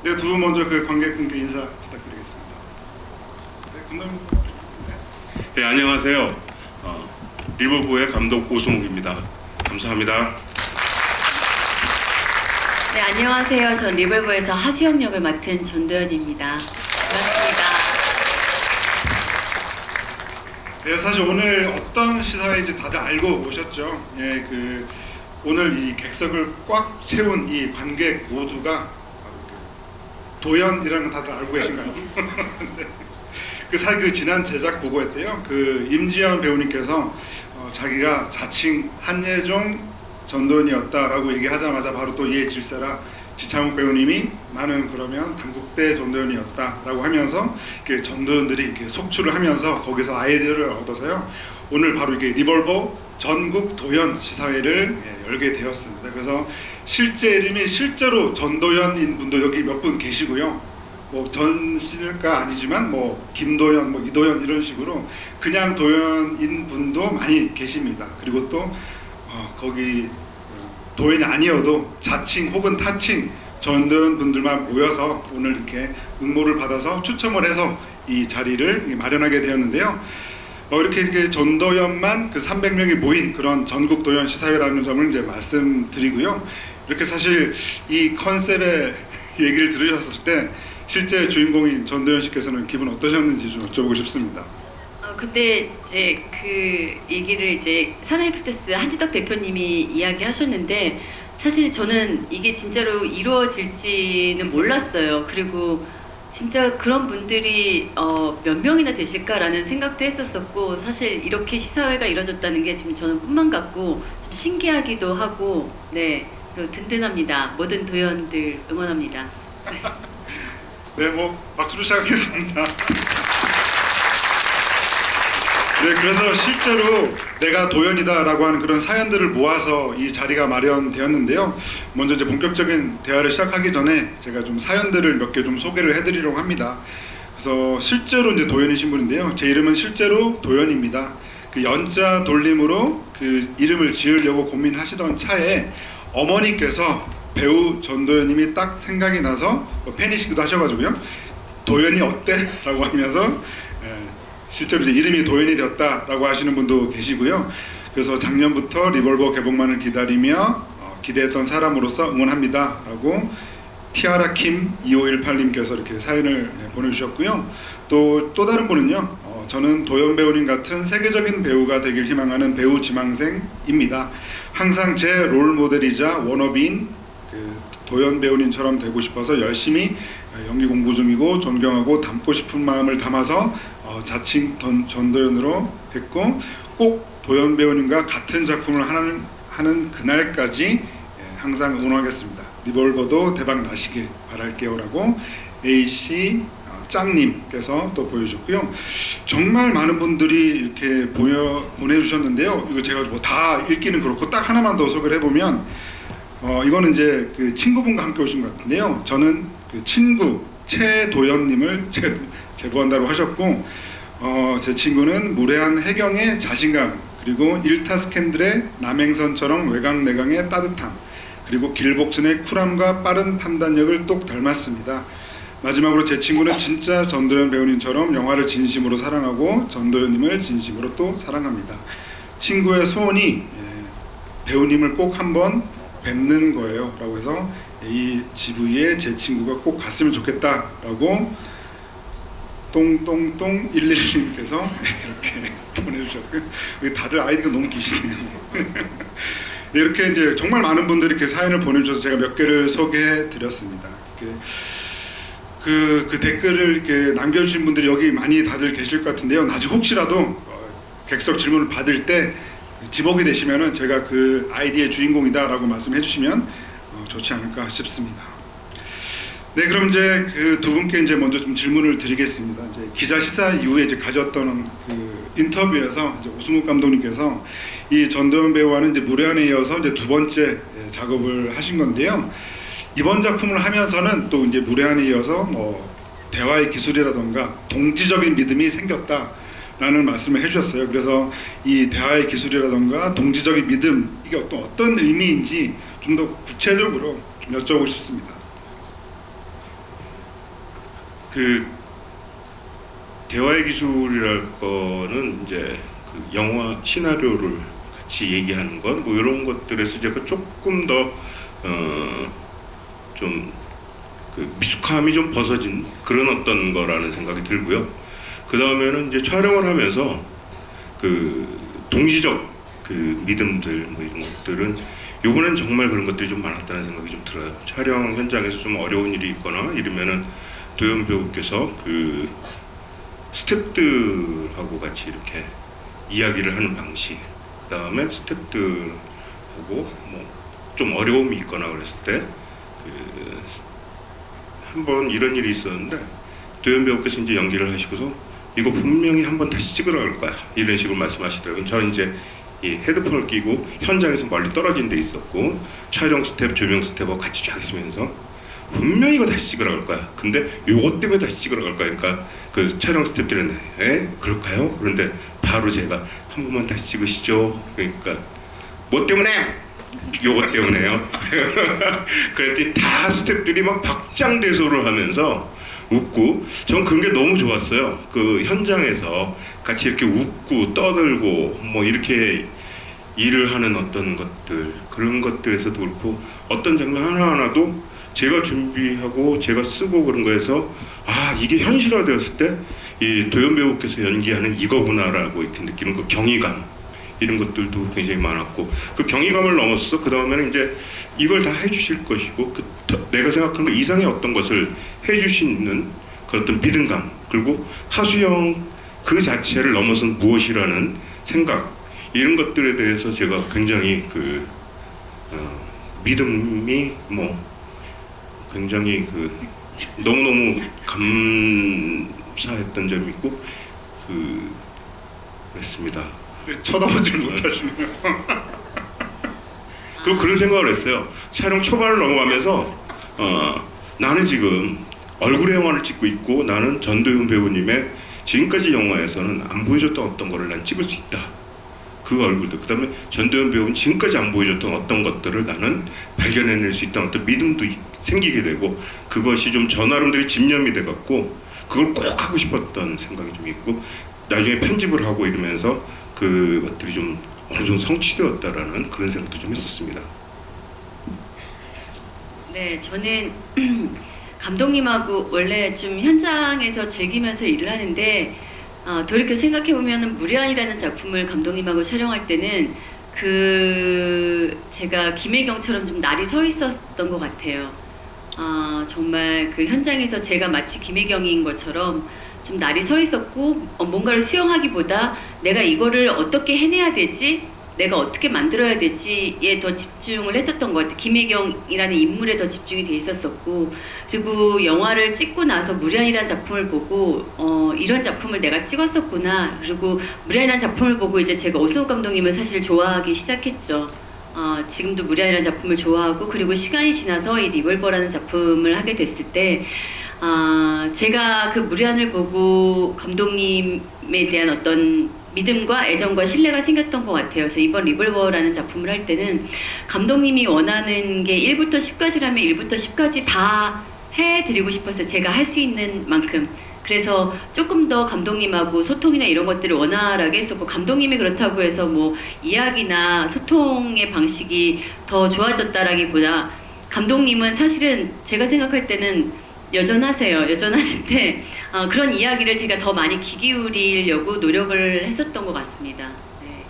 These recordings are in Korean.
네, 두 분 먼저 그 관객분께 인사 부탁드리겠습니다. 네, 감독님. 네, 안녕하세요. 리버부의 감독 오승욱입니다. 감사합니다. 네, 안녕하세요. 전 리벌브에서 하수영 역을 맡은 전도연입니다. 반갑습니다. 네, 사실 오늘 어떤 시사회인지 다들 알고 오셨죠. 예, 오늘 이 객석을 꽉 채운 이 관객 모두가 도연이라는 건 다들 알고 계신가요? 네. 사실 지난 제작 보고회 때요, 임지연 배우님께서 자기가 자칭 한예종 전도연이었다라고 얘기하자마자 바로 또 이해질세라 지창욱 배우님이 나는 그러면 단국대 전도연이었다라고 하면서 전도연들이 이렇게 속출을 하면서 거기서 아이디어를 얻어서요, 오늘 바로 이게 리볼버 전국 도연 시사회를 열게 되었습니다. 그래서 실제 이름이 실제로 전도연인 분도 여기 몇 분 계시고요. 뭐 전씨가 아니지만 뭐 김도연, 뭐 이도연 이런 식으로 그냥 도연인 분도 많이 계십니다. 그리고 또 거기 도연이 아니어도 자칭 혹은 타칭 전도연 분들만 모여서 오늘 이렇게 응모를 받아서 추첨을 해서 이 자리를 마련하게 되었는데요. 이렇게 전도연만 300명이 모인 그런 전국 도연 시사회라는 점을 이제 말씀드리고요. 이렇게 사실 이 컨셉의 얘기를 들으셨을 때 실제 주인공인 전도연 씨께서는 기분 어떠셨는지 좀 여쭤보고 싶습니다. 근데 이제 그 얘기를 이제 사나이픽처스 한지덕 대표님이 이야기하셨는데 사실 저는 이게 진짜로 이루어질지는 몰랐어요. 그리고 진짜 그런 분들이 몇 명이나 되실까라는 생각도 했었었고, 사실 이렇게 시사회가 이루어졌다는 게 지금 저는 꿈만 같고 좀 신기하기도 하고, 네, 그리고 든든합니다. 모든 도연들 응원합니다. 네, 뭐 박수로 시작하겠습니다. 네, 그래서 실제로 내가 도연이다라고 하는 그런 사연들을 모아서 이 자리가 마련되었는데요. 먼저 이제 본격적인 대화를 시작하기 전에 제가 좀 사연들을 몇 개 좀 소개를 해드리려고 합니다. 그래서 실제로 이제 도연이신 분인데요. 제 이름은 실제로 도연입니다. 연자 돌림으로 이름을 지으려고 고민하시던 차에 어머니께서 배우 전도연님이 딱 생각이 나서 팬이시기도 하셔가지고요. 도연이 어때? 라고 하면서 실제로 이제 이름이 도연이 되었다라고 하시는 분도 계시고요. 그래서 작년부터 리볼버 개봉만을 기다리며 기대했던 사람으로서 응원합니다라고 티아라킴 2518님께서 이렇게 사연을 보내주셨고요. 또 다른 분은요. 저는 도연 배우님 같은 세계적인 배우가 되길 희망하는 배우 지망생입니다. 항상 제 롤 모델이자 워너비인 도연 배우님처럼 되고 싶어서 열심히 연기 공부 중이고 존경하고 닮고 싶은 마음을 담아서 자칭 전도연으로 했고, 꼭 도연 배우님과 같은 작품을 하는 그날까지 항상 응원하겠습니다. 리볼버도 대박 나시길 바랄게요 라고 A씨 짱님께서 또 보여주셨고요. 정말 많은 분들이 이렇게 보내주셨는데요. 이거 제가 뭐 다 읽기는 그렇고 딱 하나만 더 소개를 해보면, 이거는 이제 친구분과 함께 오신 것 같은데요. 저는 친구 최도연님을 제보한다고 하셨고, 제 친구는 무례한 해경의 자신감, 그리고 일타 스캔들의 남행선처럼 외강내강의 따뜻함, 그리고 길복순의 쿨함과 빠른 판단력을 똑 닮았습니다. 마지막으로 제 친구는 진짜 전도연 배우님처럼 영화를 진심으로 사랑하고 전도연님을 진심으로 또 사랑합니다. 친구의 소원이 배우님을 꼭 한번 뵙는 거예요 라고 해서 이 GV에 제 친구가 꼭 갔으면 좋겠다 라고 똥똥똥 111님께서 이렇게 보내주셨고요. 다들 아이디가 너무 기시네요. 이렇게 이제 정말 많은 분들이 이렇게 사연을 보내주셔서 제가 몇 개를 소개해 드렸습니다. 그 댓글을 이렇게 남겨주신 분들이 여기 많이 다들 계실 것 같은데요. 나중에 혹시라도 객석 질문을 받을 때 지목이 되시면은 제가 그 아이디의 주인공이다라고 말씀해 주시면 좋지 않을까 싶습니다. 네, 그럼 이제 두 분께 이제 먼저 좀 질문을 드리겠습니다. 이제 기자 시사 이후에 이제 가졌던 인터뷰에서 이제 오승욱 감독님께서 이 전도연 배우와는 이제 무례한에 이어서 이제 두 번째 작업을 하신 건데요. 이번 작품을 하면서는 또 이제 무례한에 이어서 뭐 대화의 기술이라던가 동지적인 믿음이 생겼다라는 말씀을 해주셨어요. 그래서 이 대화의 기술이라던가 동지적인 믿음, 이게 어떤 의미인지 좀 더 구체적으로 좀 여쭤보고 싶습니다. 그 대화의 기술이랄 거는 이제 그 영화 시나리오를 같이 얘기하는 것 뭐 이런 것들에서 제가 조금 더 좀 그 미숙함이 좀 벗어진 그런 어떤 거라는 생각이 들고요. 그 다음에는 이제 촬영을 하면서 그 동시적 그 믿음들 뭐 이런 것들은 요번엔 정말 그런 것들이 좀 많았다는 생각이 좀 들어요. 촬영 현장에서 좀 어려운 일이 있거나 이러면은 도연 배우께서 그 스태프들하고 같이 이렇게 이야기를 하는 방식, 그 다음에 스태프들하고 뭐 좀 어려움이 있거나 그랬을 때 그 한번 이런 일이 있었는데 도연 배우께서 이제 연기를 하시고서 이거 분명히 한번 다시 찍으러 갈 거야 이런 식으로 말씀하시더라고요. 저는 이제 이 헤드폰을 끼고 현장에서 멀리 떨어진 데 있었고 촬영 스텝, 조명 스텝하고 같이 쫙 있으면서 분명히 이거 다시 찍으러 갈 거야. 근데 요것 때문에 다시 찍으러 갈 거야. 그러니까 그 촬영 스텝들은 그럴까요? 그런데 바로 제가 한 번만 다시 찍으시죠. 그러니까 뭐 때문에? 요것 때문에요. 그랬더니 다 스태프들이 막 박장대소를 하면서 웃고 전 그런 게 너무 좋았어요. 그 현장에서 같이 이렇게 웃고 떠들고 뭐 이렇게 일을 하는 어떤 것들 그런 것들에서도 그렇고 어떤 장면 하나하나도 제가 준비하고 제가 쓰고 그런 거에서 아 이게 현실화되었을 때 이 도연 배우께서 연기하는 이거구나라고 이렇게 느끼는 그 경이감 이런 것들도 굉장히 많았고 그 경이감을 넘어서 그 다음에는 이제 이걸 다 해주실 것이고 내가 생각한 것 이상의 어떤 것을 해주시는 그 어떤 믿음감 그리고 하수영 그 자체를 넘어선 무엇이라는 생각 이런 것들에 대해서 제가 굉장히 그 믿음이 뭐 굉장히 그 너무너무 감사했던 점이 있고 그랬습니다. 쳐다보질 못하시네요. 그리고 그런 생각을 했어요. 촬영 초반을 넘어가면서 나는 지금 얼굴의 영화를 찍고 있고 나는 전도연 배우님의 지금까지 영화에서는 안 보여줬던 어떤 거를 난 찍을 수 있다. 그 얼굴도 그 다음에 전도연 배우는 지금까지 안 보여줬던 어떤 것들을 나는 발견해낼 수 있다는 어떤 믿음도 생기게 되고 그것이 좀 저 나름대로 집념이 돼갖고 그걸 꼭 하고 싶었던 생각이 좀 있고 나중에 편집을 하고 이러면서 그것들이 좀 어느 정도 성취되었다라는 그런 생각도 좀 했었습니다. 네, 저는 감독님하고 원래 좀 현장에서 즐기면서 일을 하는데 돌이켜 생각해 보면은 무례한이라는 작품을 감독님하고 촬영할 때는 제가 김혜경처럼 좀 날이 서 있었던 것 같아요. 정말 그 현장에서 제가 마치 김혜경인 것처럼 좀 날이 서 있었고 뭔가를 수용하기보다 내가 이거를 어떻게 해내야 되지? 내가 어떻게 만들어야 되지에 더 집중을 했었던 것 같아요. 김혜경이라는 인물에 더 집중이 돼 있었었고 그리고 영화를 찍고 나서 무례한이라는 작품을 보고 이런 작품을 내가 찍었었구나 그리고 무례한이라는 작품을 보고 이제 제가 오승욱 감독님을 사실 좋아하기 시작했죠. 지금도 무례한이라는 작품을 좋아하고 그리고 시간이 지나서 이 리볼버라는 작품을 하게 됐을 때 제가 그 무례한을 보고 감독님에 대한 어떤 믿음과 애정과 신뢰가 생겼던 것 같아요. 그래서 이번 리볼버라는 작품을 할 때는 감독님이 원하는 게 1부터 10까지라면 1부터 10까지 다 해드리고 싶었어요. 제가 할 수 있는 만큼. 그래서 조금 더 감독님하고 소통이나 이런 것들을 원활하게 했었고 감독님이 그렇다고 해서 뭐 이야기나 소통의 방식이 더 좋아졌다라기보다 감독님은 사실은 제가 생각할 때는 여전하세요. 여전하신데 그런 이야기를 제가 더 많이 귀 기울이려고 노력을 했었던 것 같습니다. 네.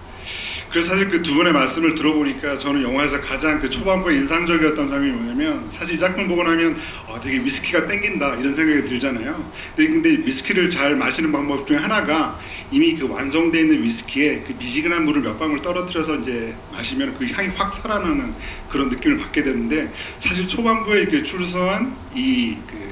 그래서 사실 그 두 분의 말씀을 들어보니까 저는 영화에서 가장 그 초반부에 인상적이었던 장면이 뭐냐면 사실 이 작품 보고 나면 되게 위스키가 땡긴다 이런 생각이 들잖아요. 근데 위스키를 잘 마시는 방법 중에 하나가 이미 그 완성되어 있는 위스키에 그 미지근한 물을 몇 방울 떨어뜨려서 이제 마시면 그 향이 확 살아나는 그런 느낌을 받게 되는데 사실 초반부에 이렇게 출소한 그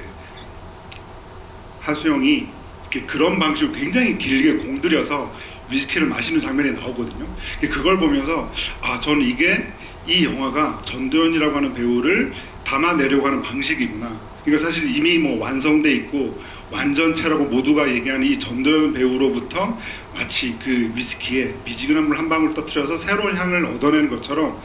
하수영이 이렇게 그런 방식으로 굉장히 길게 공들여서 위스키를 마시는 장면이 나오거든요. 그걸 보면서 저는 이게 이 영화가 전도연이라고 하는 배우를 담아내려고 하는 방식이구나. 그러니까 사실 이미 뭐 완성돼 있고 완전체라고 모두가 얘기하는 이 전도연 배우로부터 마치 그 위스키에 미지근한 물 한 방울 터뜨려서 새로운 향을 얻어내는 것처럼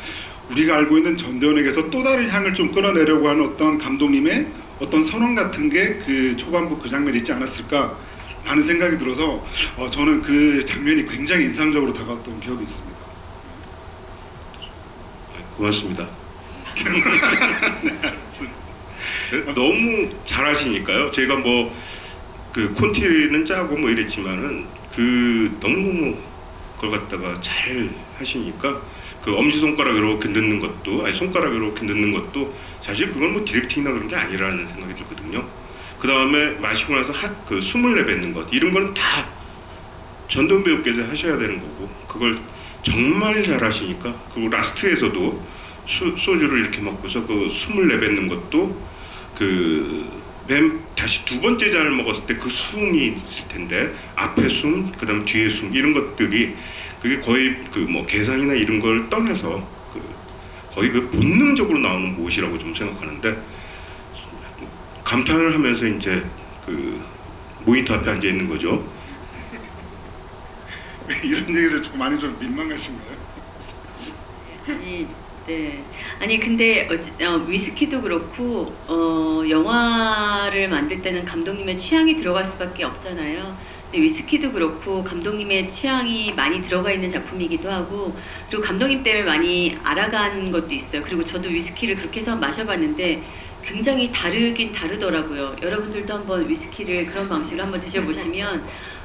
우리가 알고 있는 전도연에게서 또 다른 향을 좀 끌어내려고 하는 어떤 감독님의 어떤 선언 같은 게 그 초반부 그 장면에 있지 않았을까라는 생각이 들어서 저는 그 장면이 굉장히 인상적으로 다가왔던 기억이 있습니다. 고맙습니다. 너무 잘하시니까요. 제가 뭐 그 콘티는 짜고 뭐 이랬지만은 그 너무 그걸 갖다가 잘 하시니까 그 엄지 손가락 이렇게 넣는 것도 아니 손가락 이렇게 넣는 것도 사실 그건 뭐 디렉팅이나 그런 게 아니라는 생각이 들거든요. 그 다음에 마시고 나서 그 숨을 내뱉는 것 이런 거는 다 전도연 배우께서 하셔야 되는 거고 그걸 정말 잘하시니까 그리고 라스트에서도 소주를 이렇게 먹고서 그 숨을 내뱉는 것도 다시 두 번째 잔을 먹었을 때 그 숨이 있을 텐데 앞에 숨, 그다음 뒤에 숨 이런 것들이 그게 거의 그 뭐 계산이나 이런 걸 떠나서 거의 그 본능적으로 나오는 무엇이라고 좀 생각하는데 감탄을 하면서 이제 그 모니터 앞에 앉아 있는 거죠. 이런 얘기를 좀 많이 좀 민망하신가요? 아니, 네. 아니 근데 위스키도 그렇고 영화를 만들 때는 감독님의 취향이 들어갈 수밖에 없잖아요. 근데 위스키도 그렇고 감독님의 취향이 많이 들어가 있는 작품이기도 하고 그리고 감독님 때문에 많이 알아간 것도 있어요. 그리고 저도 위스키를 그렇게 해서 마셔봤는데 굉장히 다르긴 다르더라고요. 여러분들도 한번 위스키를 그런 방식으로 한번 드셔보시면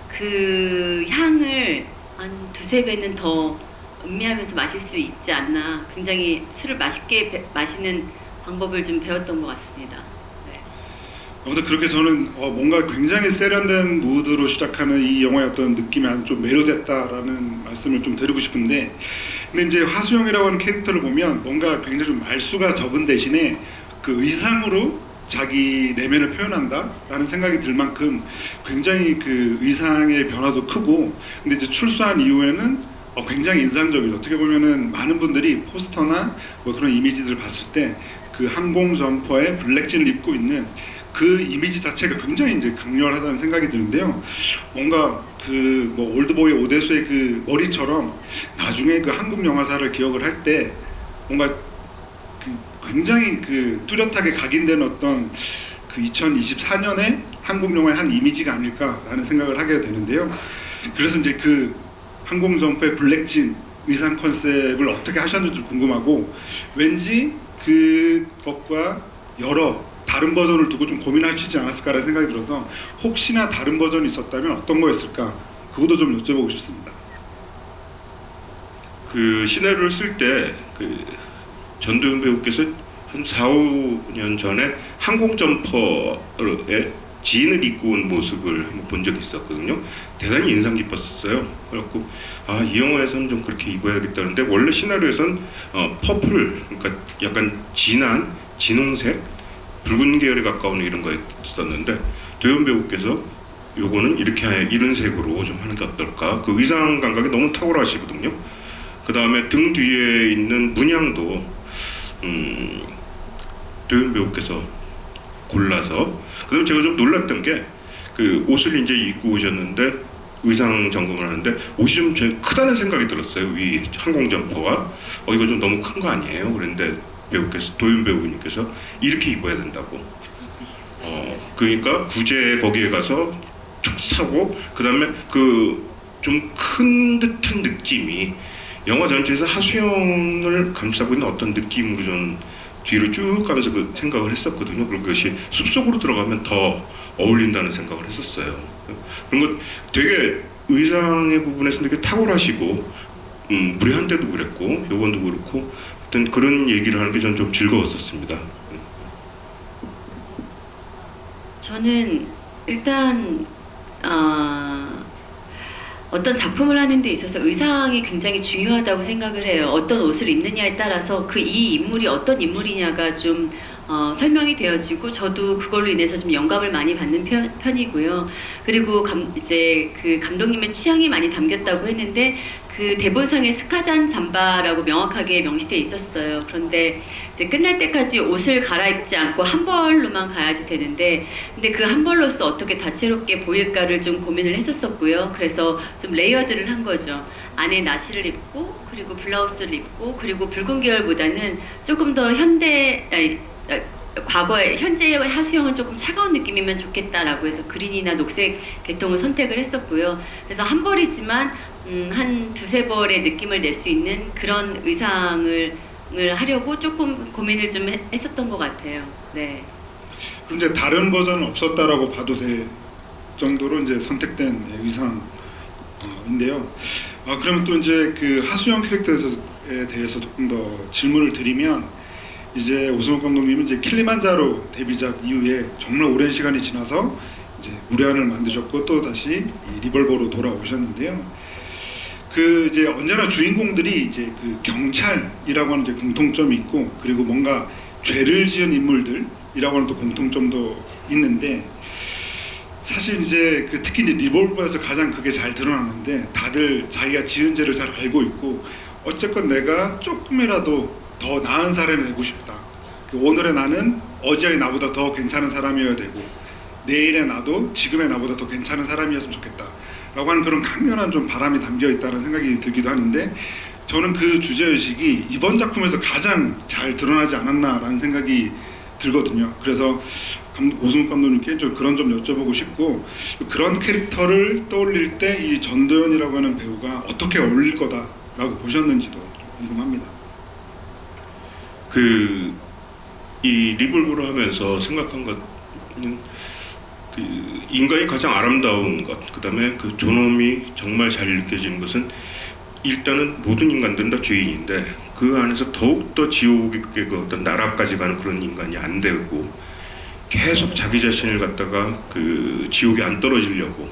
그 향을 한 두세 배는 더 음미하면서 마실 수 있지 않나. 굉장히 술을 맛있게 마시는 방법을 좀 배웠던 것 같습니다. 네. 아무튼 그렇게 저는 뭔가 굉장히 세련된 무드로 시작하는 이 영화의 어떤 느낌이 아주 좀 매료됐다라는 말씀을 좀 드리고 싶은데, 근데 이제 화수영이라고 하는 캐릭터를 보면 뭔가 굉장히 좀 말수가 적은 대신에 그 의상으로 자기 내면을 표현한다라는 생각이 들 만큼 굉장히 그 의상의 변화도 크고, 근데 이제 출소한 이후에는 굉장히 인상적이죠. 어떻게 보면은 많은 분들이 포스터나 뭐 그런 이미지들을 봤을 때 그 항공 점퍼에 블랙진을 입고 있는 그 이미지 자체가 굉장히 이제 강렬하다는 생각이 드는데요. 뭔가 그 뭐 올드보이 오대수의 그 머리처럼 나중에 그 한국 영화사를 기억을 할 때 뭔가 그 굉장히 그 뚜렷하게 각인된 어떤 그 2024년에 한국 영화의 한 이미지가 아닐까라는 생각을 하게 되는데요. 그래서 이제 그 항공점퍼의 블랙진 의상 컨셉을 어떻게 하셨는지 궁금하고, 왠지 그것과 여러 다른 버전을 두고 좀 고민하시지 않았을까라는 생각이 들어서 혹시나 다른 버전이 있었다면 어떤 거였을까, 그것도 좀 여쭤보고 싶습니다. 그 시나리오를 쓸 때 그 전도연 배우께서 한 4, 5년 전에 항공점퍼의 진을 입고 온 모습을 한번 본 적이 있었거든요. 대단히 인상 깊었었어요. 그래갖고 이 영화에서는 좀 그렇게 입어야겠다는데, 원래 시나리오에서는 퍼플, 그러니까 약간 진한 진홍색, 붉은 계열에 가까운 이런 거였었는데 도연 배우께서 요거는 이런 색으로 좀 하는 게 어떨까? 그 의상 감각이 너무 탁월하시거든요. 그 다음에 등 뒤에 있는 문양도 도연 배우께서 골라서, 그다음에 제가 좀 놀랐던 게 그 옷을 이제 입고 오셨는데 의상 점검을 하는데 옷이 좀 크다는 생각이 들었어요. 위 항공 점퍼가 이거 좀 너무 큰 거 아니에요? 그런데 도연 배우님께서 이렇게 입어야 된다고. 그러니까 구제 거기에 가서 툭 사고, 그다음에 그 좀 큰 듯한 느낌이 영화 전체에서 하수영을 감싸고 있는 어떤 느낌으로 좀 뒤로 쭉 가면서 그 생각을 했었거든요. 그리고 그것이 숲속으로 들어가면 더 어울린다는 생각을 했었어요. 그런 것 되게 의상의 부분에서 되게 탁월하시고, 무례한 때도 그랬고 요번도 그렇고, 어떤 그런 얘기를 하는 게 저는 좀 즐거웠었습니다. 저는 일단 어떤 작품을 하는 데 있어서 의상이 굉장히 중요하다고 생각을 해요. 어떤 옷을 입느냐에 따라서 그 이 인물이 어떤 인물이냐가 좀 설명이 되어지고, 저도 그걸로 인해서 좀 영감을 많이 받는 편이고요. 그리고 이제 그 감독님의 취향이 많이 담겼다고 했는데 그 대본상에 스카잔 잠바라고 명확하게 명시되어 있었어요. 그런데 이제 끝날 때까지 옷을 갈아입지 않고 한 벌로만 가야지 되는데, 근데 그 한 벌로서 어떻게 다채롭게 보일까를 좀 고민을 했었었고요. 그래서 좀 레이어드를 한 거죠. 안에 나시를 입고, 그리고 블라우스를 입고, 그리고 붉은 계열보다는 조금 더 과거에 현재의 하수영은 조금 차가운 느낌이면 좋겠다라고 해서 그린이나 녹색 계통을 선택을 했었고요. 그래서 한 벌이지만 한 두세 벌의 느낌을 낼 수 있는 그런 의상을 하려고 조금 고민을 좀 했었던 것 같아요. 네. 그럼 이제 다른 버전은 없었다라고 봐도 될 정도로 이제 선택된 의상인데요. 그러면 또 이제 그 하수영 캐릭터에 대해서 조금 더 질문을 드리면, 이제 오승욱 감독님은 이제 킬리만자로 데뷔작 이후에 정말 오랜 시간이 지나서 이제 무례한을 만드셨고 또 다시 이 리볼버로 돌아오셨는데요. 그 이제 언제나 주인공들이 이제 그 경찰이라고 하는 이제 공통점이 있고, 그리고 뭔가 죄를 지은 인물들이라고 하는 또 공통점도 있는데, 사실 이제 그 특히 이제 리볼버에서 가장 그게 잘 드러나는데, 다들 자기가 지은 죄를 잘 알고 있고 어쨌건 내가 조금이라도 더 나은 사람이 되고 싶다. 오늘의 나는 어제의 나보다 더 괜찮은 사람이어야 되고, 내일의 나도 지금의 나보다 더 괜찮은 사람이었으면 좋겠다 라고 하는 그런 강렬한 좀 바람이 담겨 있다는 생각이 들기도 하는데, 저는 그 주제의식이 이번 작품에서 가장 잘 드러나지 않았나라는 생각이 들거든요. 그래서 오승욱 감독님께 좀 그런 점 여쭤보고 싶고, 그런 캐릭터를 떠올릴 때 이 전도연이라고 하는 배우가 어떻게 어울릴 거다라고 보셨는지도 궁금합니다. 이 리볼브를 하면서 생각한 것은 그 인간이 가장 아름다운 것, 그 다음에 그 존엄이 정말 잘 느껴지는 것은, 일단은 모든 인간들은 다 죄인인데 그 안에서 더욱더 지옥의 그 어떤 나라까지 가는 그런 인간이 안 되고, 계속 자기 자신을 갖다가 그 지옥에 안 떨어지려고,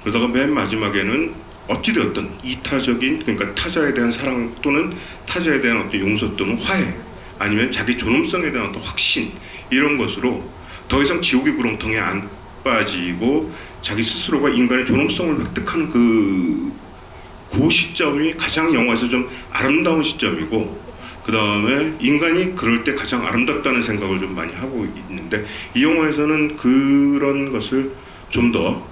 그러다가 맨 마지막에는 어찌되었든 이타적인, 그러니까 타자에 대한 사랑 또는 타자에 대한 어떤 용서 또는 화해, 아니면 자기 존엄성에 대한 어떤 확신, 이런 것으로 더 이상 지옥의 구렁텅이에 안 빠지고 자기 스스로가 인간의 존엄성을 획득하는 그 시점이 가장 영화에서 좀 아름다운 시점이고, 그 다음에 인간이 그럴 때 가장 아름답다는 생각을 좀 많이 하고 있는데, 이 영화에서는 그런 것을 좀 더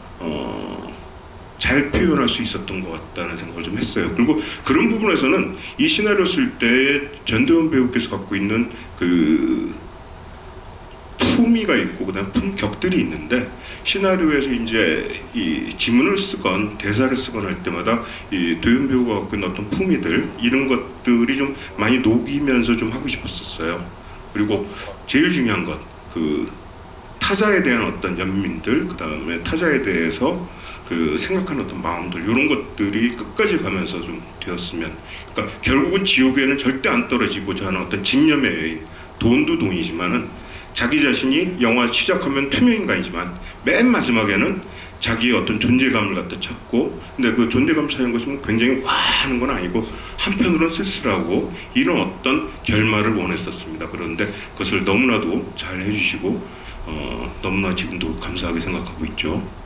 잘 표현할 수 있었던 것 같다는 생각을 좀 했어요. 그리고 그런 부분에서는 이 시나리오 쓸 때 전도연 배우께서 갖고 있는 그 품위가 있고, 그다음 품격들이 있는데, 시나리오에서 이제 이 지문을 쓰건 대사를 쓰건 할 때마다 이 도연 배우가 갖고 있는 어떤 품위들, 이런 것들이 좀 많이 녹이면서 좀 하고 싶었었어요. 그리고 제일 중요한 것, 그 타자에 대한 어떤 연민들, 그 다음에 타자에 대해서 그 생각하는 어떤 마음들, 이런 것들이 끝까지 가면서 좀 되었으면, 그러니까 결국은 지옥에는 절대 안 떨어지고자 하는 어떤 집념의 여인, 돈도 돈이지만은 자기 자신이 영화 시작하면 투명인간이지만 맨 마지막에는 자기의 어떤 존재감을 갖다 찾고, 근데 그 존재감 찾는 것은 굉장히 와 하는 건 아니고 한편으로는 쓸쓸하고, 이런 어떤 결말을 원했었습니다. 그런데 그것을 너무나도 잘 해주시고 너무나 지금도 감사하게 생각하고 있죠.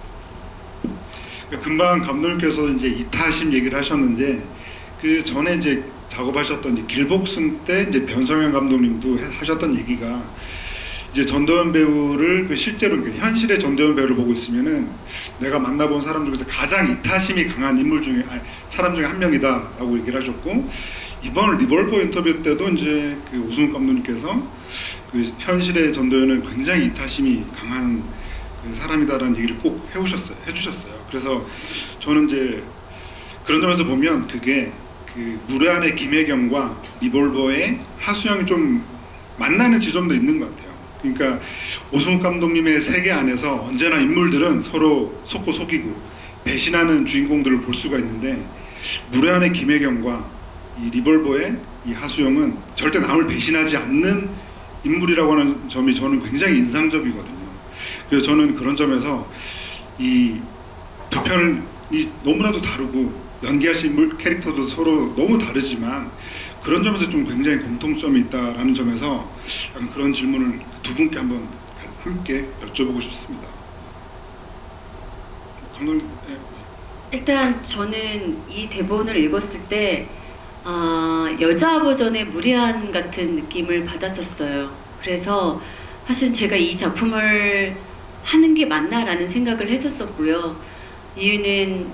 금방 감독님께서 이제 이타심 얘기를 하셨는데, 그 전에 이제 작업하셨던 이제 길복순 때 이제 변성현 감독님도 하셨던 얘기가, 이제 전도연 배우를 그 실제로 현실의 전도연 배우를 보고 있으면은 내가 만나본 사람 중에서 가장 이타심이 강한 인물 중에 사람 중에 한 명이다라고 얘기를 하셨고, 이번 리볼버 인터뷰 때도 이제 그 오승욱 감독님께서 그 현실의 전도연은 굉장히 이타심이 강한 그 사람이다라는 얘기를 꼭 해주셨어요. 그래서 저는 이제 그런 점에서 보면 그게 그 무례한의 김혜경과 리볼버의 하수영이 좀 만나는 지점도 있는 것 같아요. 그러니까 오승욱 감독님의 세계 안에서 언제나 인물들은 서로 속고 속이고 배신하는 주인공들을 볼 수가 있는데, 무례한의 김혜경과 이 리볼버의 이 하수영은 절대 남을 배신하지 않는 인물이라고 하는 점이 저는 굉장히 인상적이거든요. 그래서 저는 그런 점에서 이 두 편이 너무나도 다르고 연기하신 인물 캐릭터도 서로 너무 다르지만 그런 점에서 좀 굉장히 공통점이 있다라는 점에서 약간 그런 질문을 두 분께 한번 함께 여쭤보고 싶습니다. 감독님. 네. 일단 저는 이 대본을 읽었을 때 여자 버전의 무례한 같은 느낌을 받았었어요. 그래서 사실 제가 이 작품을 하는 게 맞나라는 생각을 했었었고요. 이유는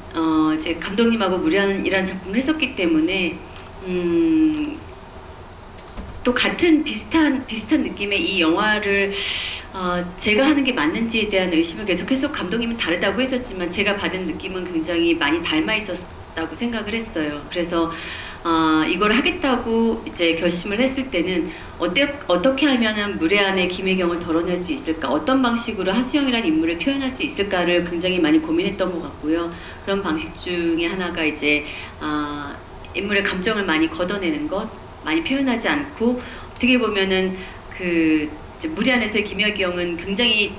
이제 감독님하고 무례한이라는 작품을 했었기 때문에 또 같은 비슷한 느낌의 이 영화를 제가 하는 게 맞는지에 대한 의심을 계속해서 감독님은 다르다고 했었지만 제가 받은 느낌은 굉장히 많이 닮아 있었다고 생각을 했어요. 그래서 이걸 하겠다고 이제 결심을 했을 때는 어떻게 하면은 무례한의 김혜경을 덜어낼 수 있을까, 어떤 방식으로 하수영이라는 인물을 표현할 수 있을까를 굉장히 많이 고민했던 것 같고요. 그런 방식 중에 하나가 이제 인물의 감정을 많이 걷어내는 것, 많이 표현하지 않고 어떻게 보면은 그 이제 무례한에서의 김혜경은 굉장히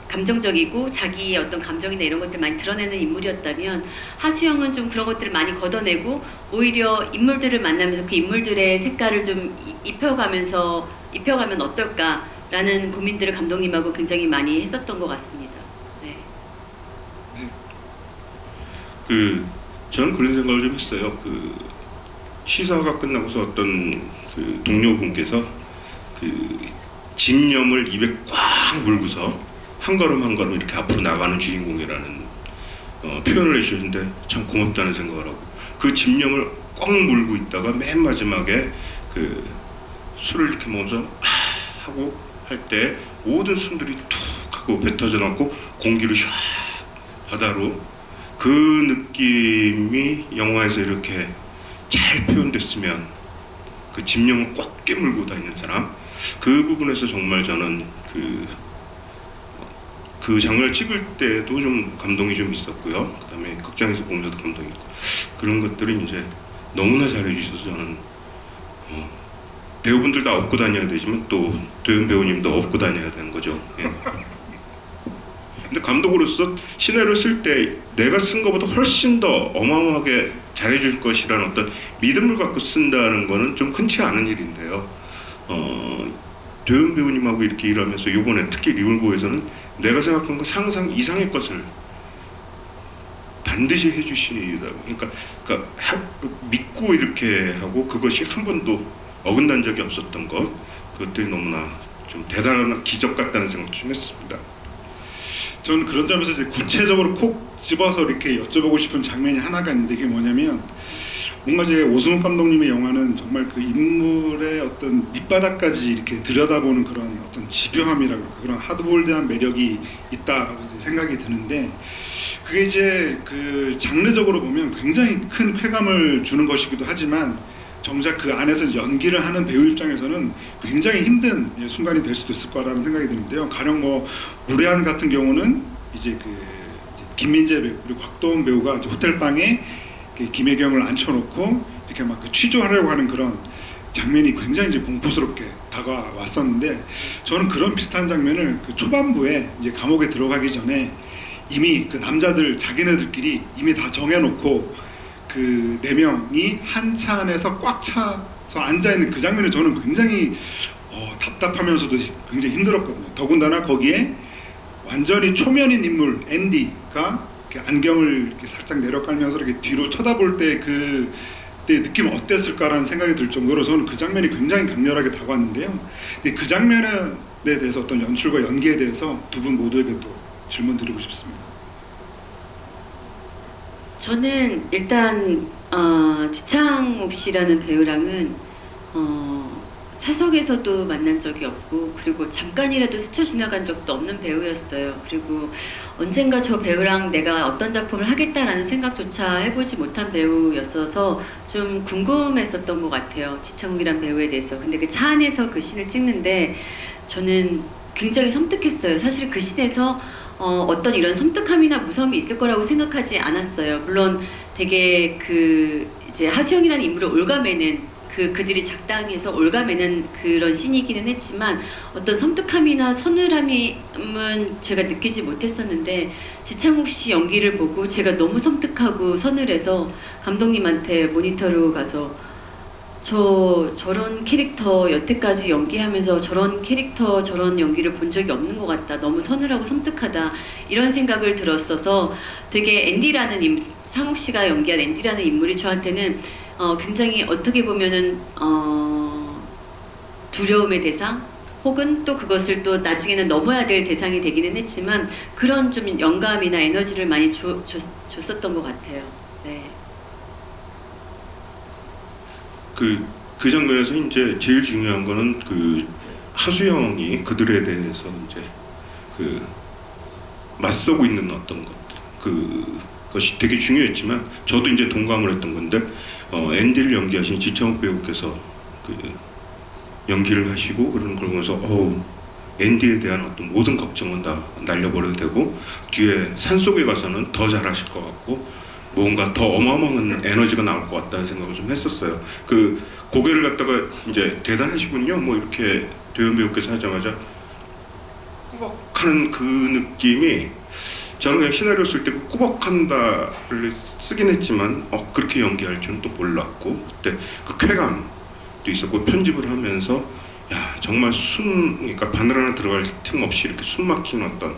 감정적이고 자기의 어떤 감정이나 이런 것들 많이 드러내는 인물이었다면 하수영은 좀 그런 것들을 많이 걷어내고 오히려 인물들을 만나면서 그 인물들의 색깔을 좀 입혀가면 어떨까라는 고민들을 감독님하고 굉장히 많이 했었던 것 같습니다. 네. 저는 그런 생각을 좀 했어요. 시사가 끝나고서 어떤 그 동료분께서 집념을 입에 꽉 물고서 한 걸음 한 걸음 이렇게 앞으로 나가는 주인공이라는 표현을 해주셨는데 참 고맙다는 생각을 하고, 그 집념을 꽉 물고 있다가 맨 마지막에 술을 이렇게 먹으면서 하고 할 때 모든 숨들이 툭 하고 뱉어져 나고 공기를 샥 바다로, 그 느낌이 영화에서 이렇게 잘 표현됐으면, 그 집념을 꽉 깨물고 다니는 사람, 그 부분에서 정말 저는 그 장면을 찍을 때도 좀 감동이 좀 있었고요. 그다음에 극장에서 보면서도 감동이 있고, 그런 것들을 이제 너무나 잘해주셔서 저는 배우분들 다 업고 다녀야 되지만 또 도연 배우님도 업고 다녀야 되는 거죠. 예. 근데 감독으로서 시나리오를 쓸 때 내가 쓴 것보다 훨씬 더 어마어마하게 잘해줄 것이라는 어떤 믿음을 갖고 쓴다는 거는 좀 흔치 않은 일인데요. 도연 배우님하고 이렇게 일하면서 이번에 특히 리볼보에서는 내가 생각한 것 상상 이상의 것을 반드시 해주시다. 그러니까 믿고 이렇게 하고 그것이 한 번도 어긋난 적이 없었던 것, 그것들이 너무나 좀 대단한 기적 같다는 생각 좀 했습니다. 저는 그런 점에서 이제 구체적으로 콕 집어서 이렇게 여쭤보고 싶은 장면이 하나가 있는데, 이게 뭐냐면 뭔가 이제 오승훈 감독님의 영화는 정말 그 인물의 어떤 밑바닥까지 이렇게 들여다보는 그런 어떤 집요함이라고, 그런 하드볼드한 매력이 있다라고 생각이 드는데, 그게 이제 그 장르적으로 보면 굉장히 큰 쾌감을 주는 것이기도 하지만 정작 그 안에서 연기를 하는 배우 입장에서는 굉장히 힘든 순간이 될 수도 있을 거라는 생각이 드는데요. 가령 뭐 무례한 같은 경우는 이제 김민재 배우 그리고 곽도원 배우가 이제 호텔 방에 김혜경을 앉혀놓고 이렇게 막 취조하려고 하는 그런 장면이 굉장히 이제 공포스럽게 다가왔었는데, 저는 그런 비슷한 장면을 그 초반부에 이제 감옥에 들어가기 전에 이미 그 남자들 자기네들끼리 이미 다 정해놓고 그 네 명이 한 차 안에서 꽉 차서 앉아있는 그 장면이 저는 굉장히 답답하면서도 굉장히 힘들었거든요. 더군다나 거기에 완전히 초면인 인물 앤디가 이렇게 안경을 이렇게 살짝 내려깔면서 이렇게 뒤로 쳐다볼 때 그때 느낌 어땠을까라는 생각이 들 정도로 저는 그 장면이 굉장히 강렬하게 다가왔는데요. 근데 그 장면에 대해서 어떤 연출과 연기에 대해서 두 분 모두에게 또 질문 드리고 싶습니다. 저는 일단 지창욱 씨라는 배우랑은 사석에서도 만난 적이 없고, 그리고 잠깐이라도 스쳐 지나간 적도 없는 배우였어요. 그리고 언젠가 저 배우랑 내가 어떤 작품을 하겠다라는 생각조차 해보지 못한 배우였어서 좀 궁금했었던 것 같아요, 지창욱이란 배우에 대해서. 근데 그 차 안에서 그 씬을 찍는데 저는 굉장히 섬뜩했어요. 사실 그 씬에서 어떤 이런 섬뜩함이나 무서움이 있을 거라고 생각하지 않았어요. 물론 되게 이제 하수영이라는 인물을 올가매는 그들이 작당해서 올가매는 그런 씬이기는 했지만 어떤 섬뜩함이나 서늘함은 제가 느끼지 못했었는데, 지창욱 씨 연기를 보고 제가 너무 섬뜩하고 서늘해서 감독님한테 모니터로 가서 저런 캐릭터 여태까지 연기하면서 저런 캐릭터 저런 연기를 본 적이 없는 것 같다, 너무 서늘하고 섬뜩하다, 이런 생각을 들었어서 되게 앤디라는 창욱 씨가 연기한 앤디라는 인물이 저한테는 굉장히 어떻게 보면은 두려움의 대상, 혹은 또 그것을 또 나중에는 넘어야 될 대상이 되기는 했지만 그런 좀 영감이나 에너지를 많이 줬었던 것 같아요. 네. 그 그 장면에서 이제 제일 중요한 거는 그 하수영이 그들에 대해서 이제 그 맞서고 있는 어떤 것들 그것이 되게 중요했지만 저도 이제 동감을 했던 건데 앤디를 연기하신 지창욱 배우께서 그 연기를 하시고 그러는 걸 보면서 앤디에 대한 어떤 모든 걱정은 다 날려버려도 되고 뒤에 산속에 가서는 더 잘하실 것 같고 뭔가 더 어마어마한 에너지가 나올 것 같다는 생각을 좀 했었어요. 그 고개를 갖다가 이제 대단하시군요. 뭐 이렇게 도연 배우께서 하자마자 꾸벅하는 그 느낌이 저는 그냥 시나리오 쓸 때 그 꾸벅한다를 쓰긴 했지만 그렇게 연기할 줄은 또 몰랐고 그때 그 쾌감도 있었고 편집을 하면서 야 정말 그러니까 바늘 하나 들어갈 틈 없이 이렇게 숨 막히는 어떤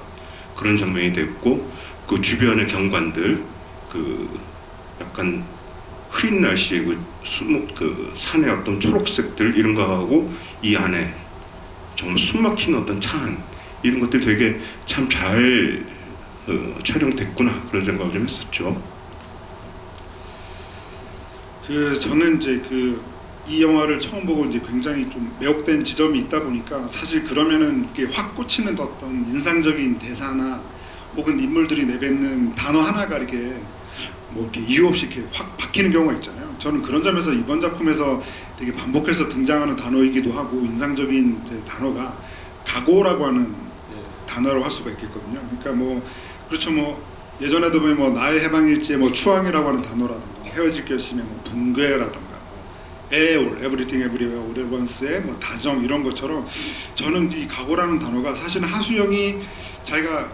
그런 장면이 됐고 그 주변의 경관들 그 약간 흐린 날씨에 그 산의 어떤 초록색들 이런 거하고 이 안에 정말 숨 막히는 어떤 차 안 이런 것들이 되게 참 잘 촬영됐구나 그런 생각을 좀 했었죠. 저는 이제 이 영화를 처음 보고 이제 굉장히 좀 매혹된 지점이 있다 보니까 사실 그러면은 이게 확 꽂히는 어떤 인상적인 대사나 혹은 인물들이 내뱉는 단어 하나가 이렇게 뭐 이렇게 이유 없이 이렇게 확 바뀌는 경우가 있잖아요. 저는 그런 점에서 이번 작품에서 되게 반복해서 등장하는 단어이기도 하고 인상적인 이제 단어가 각오라고 하는 단어라고 할 수가 있겠거든요. 그러니까 뭐 그렇죠. 뭐 예전에도 보면 뭐 나의 해방일지의 뭐 추앙이라고 하는 단어라든가 헤어질 결심의 뭐 붕괴라든가 애올, Everything Everywhere All at Once의 뭐 다정 이런 것처럼 저는 이 각오라는 단어가 사실은 하수영이 자기가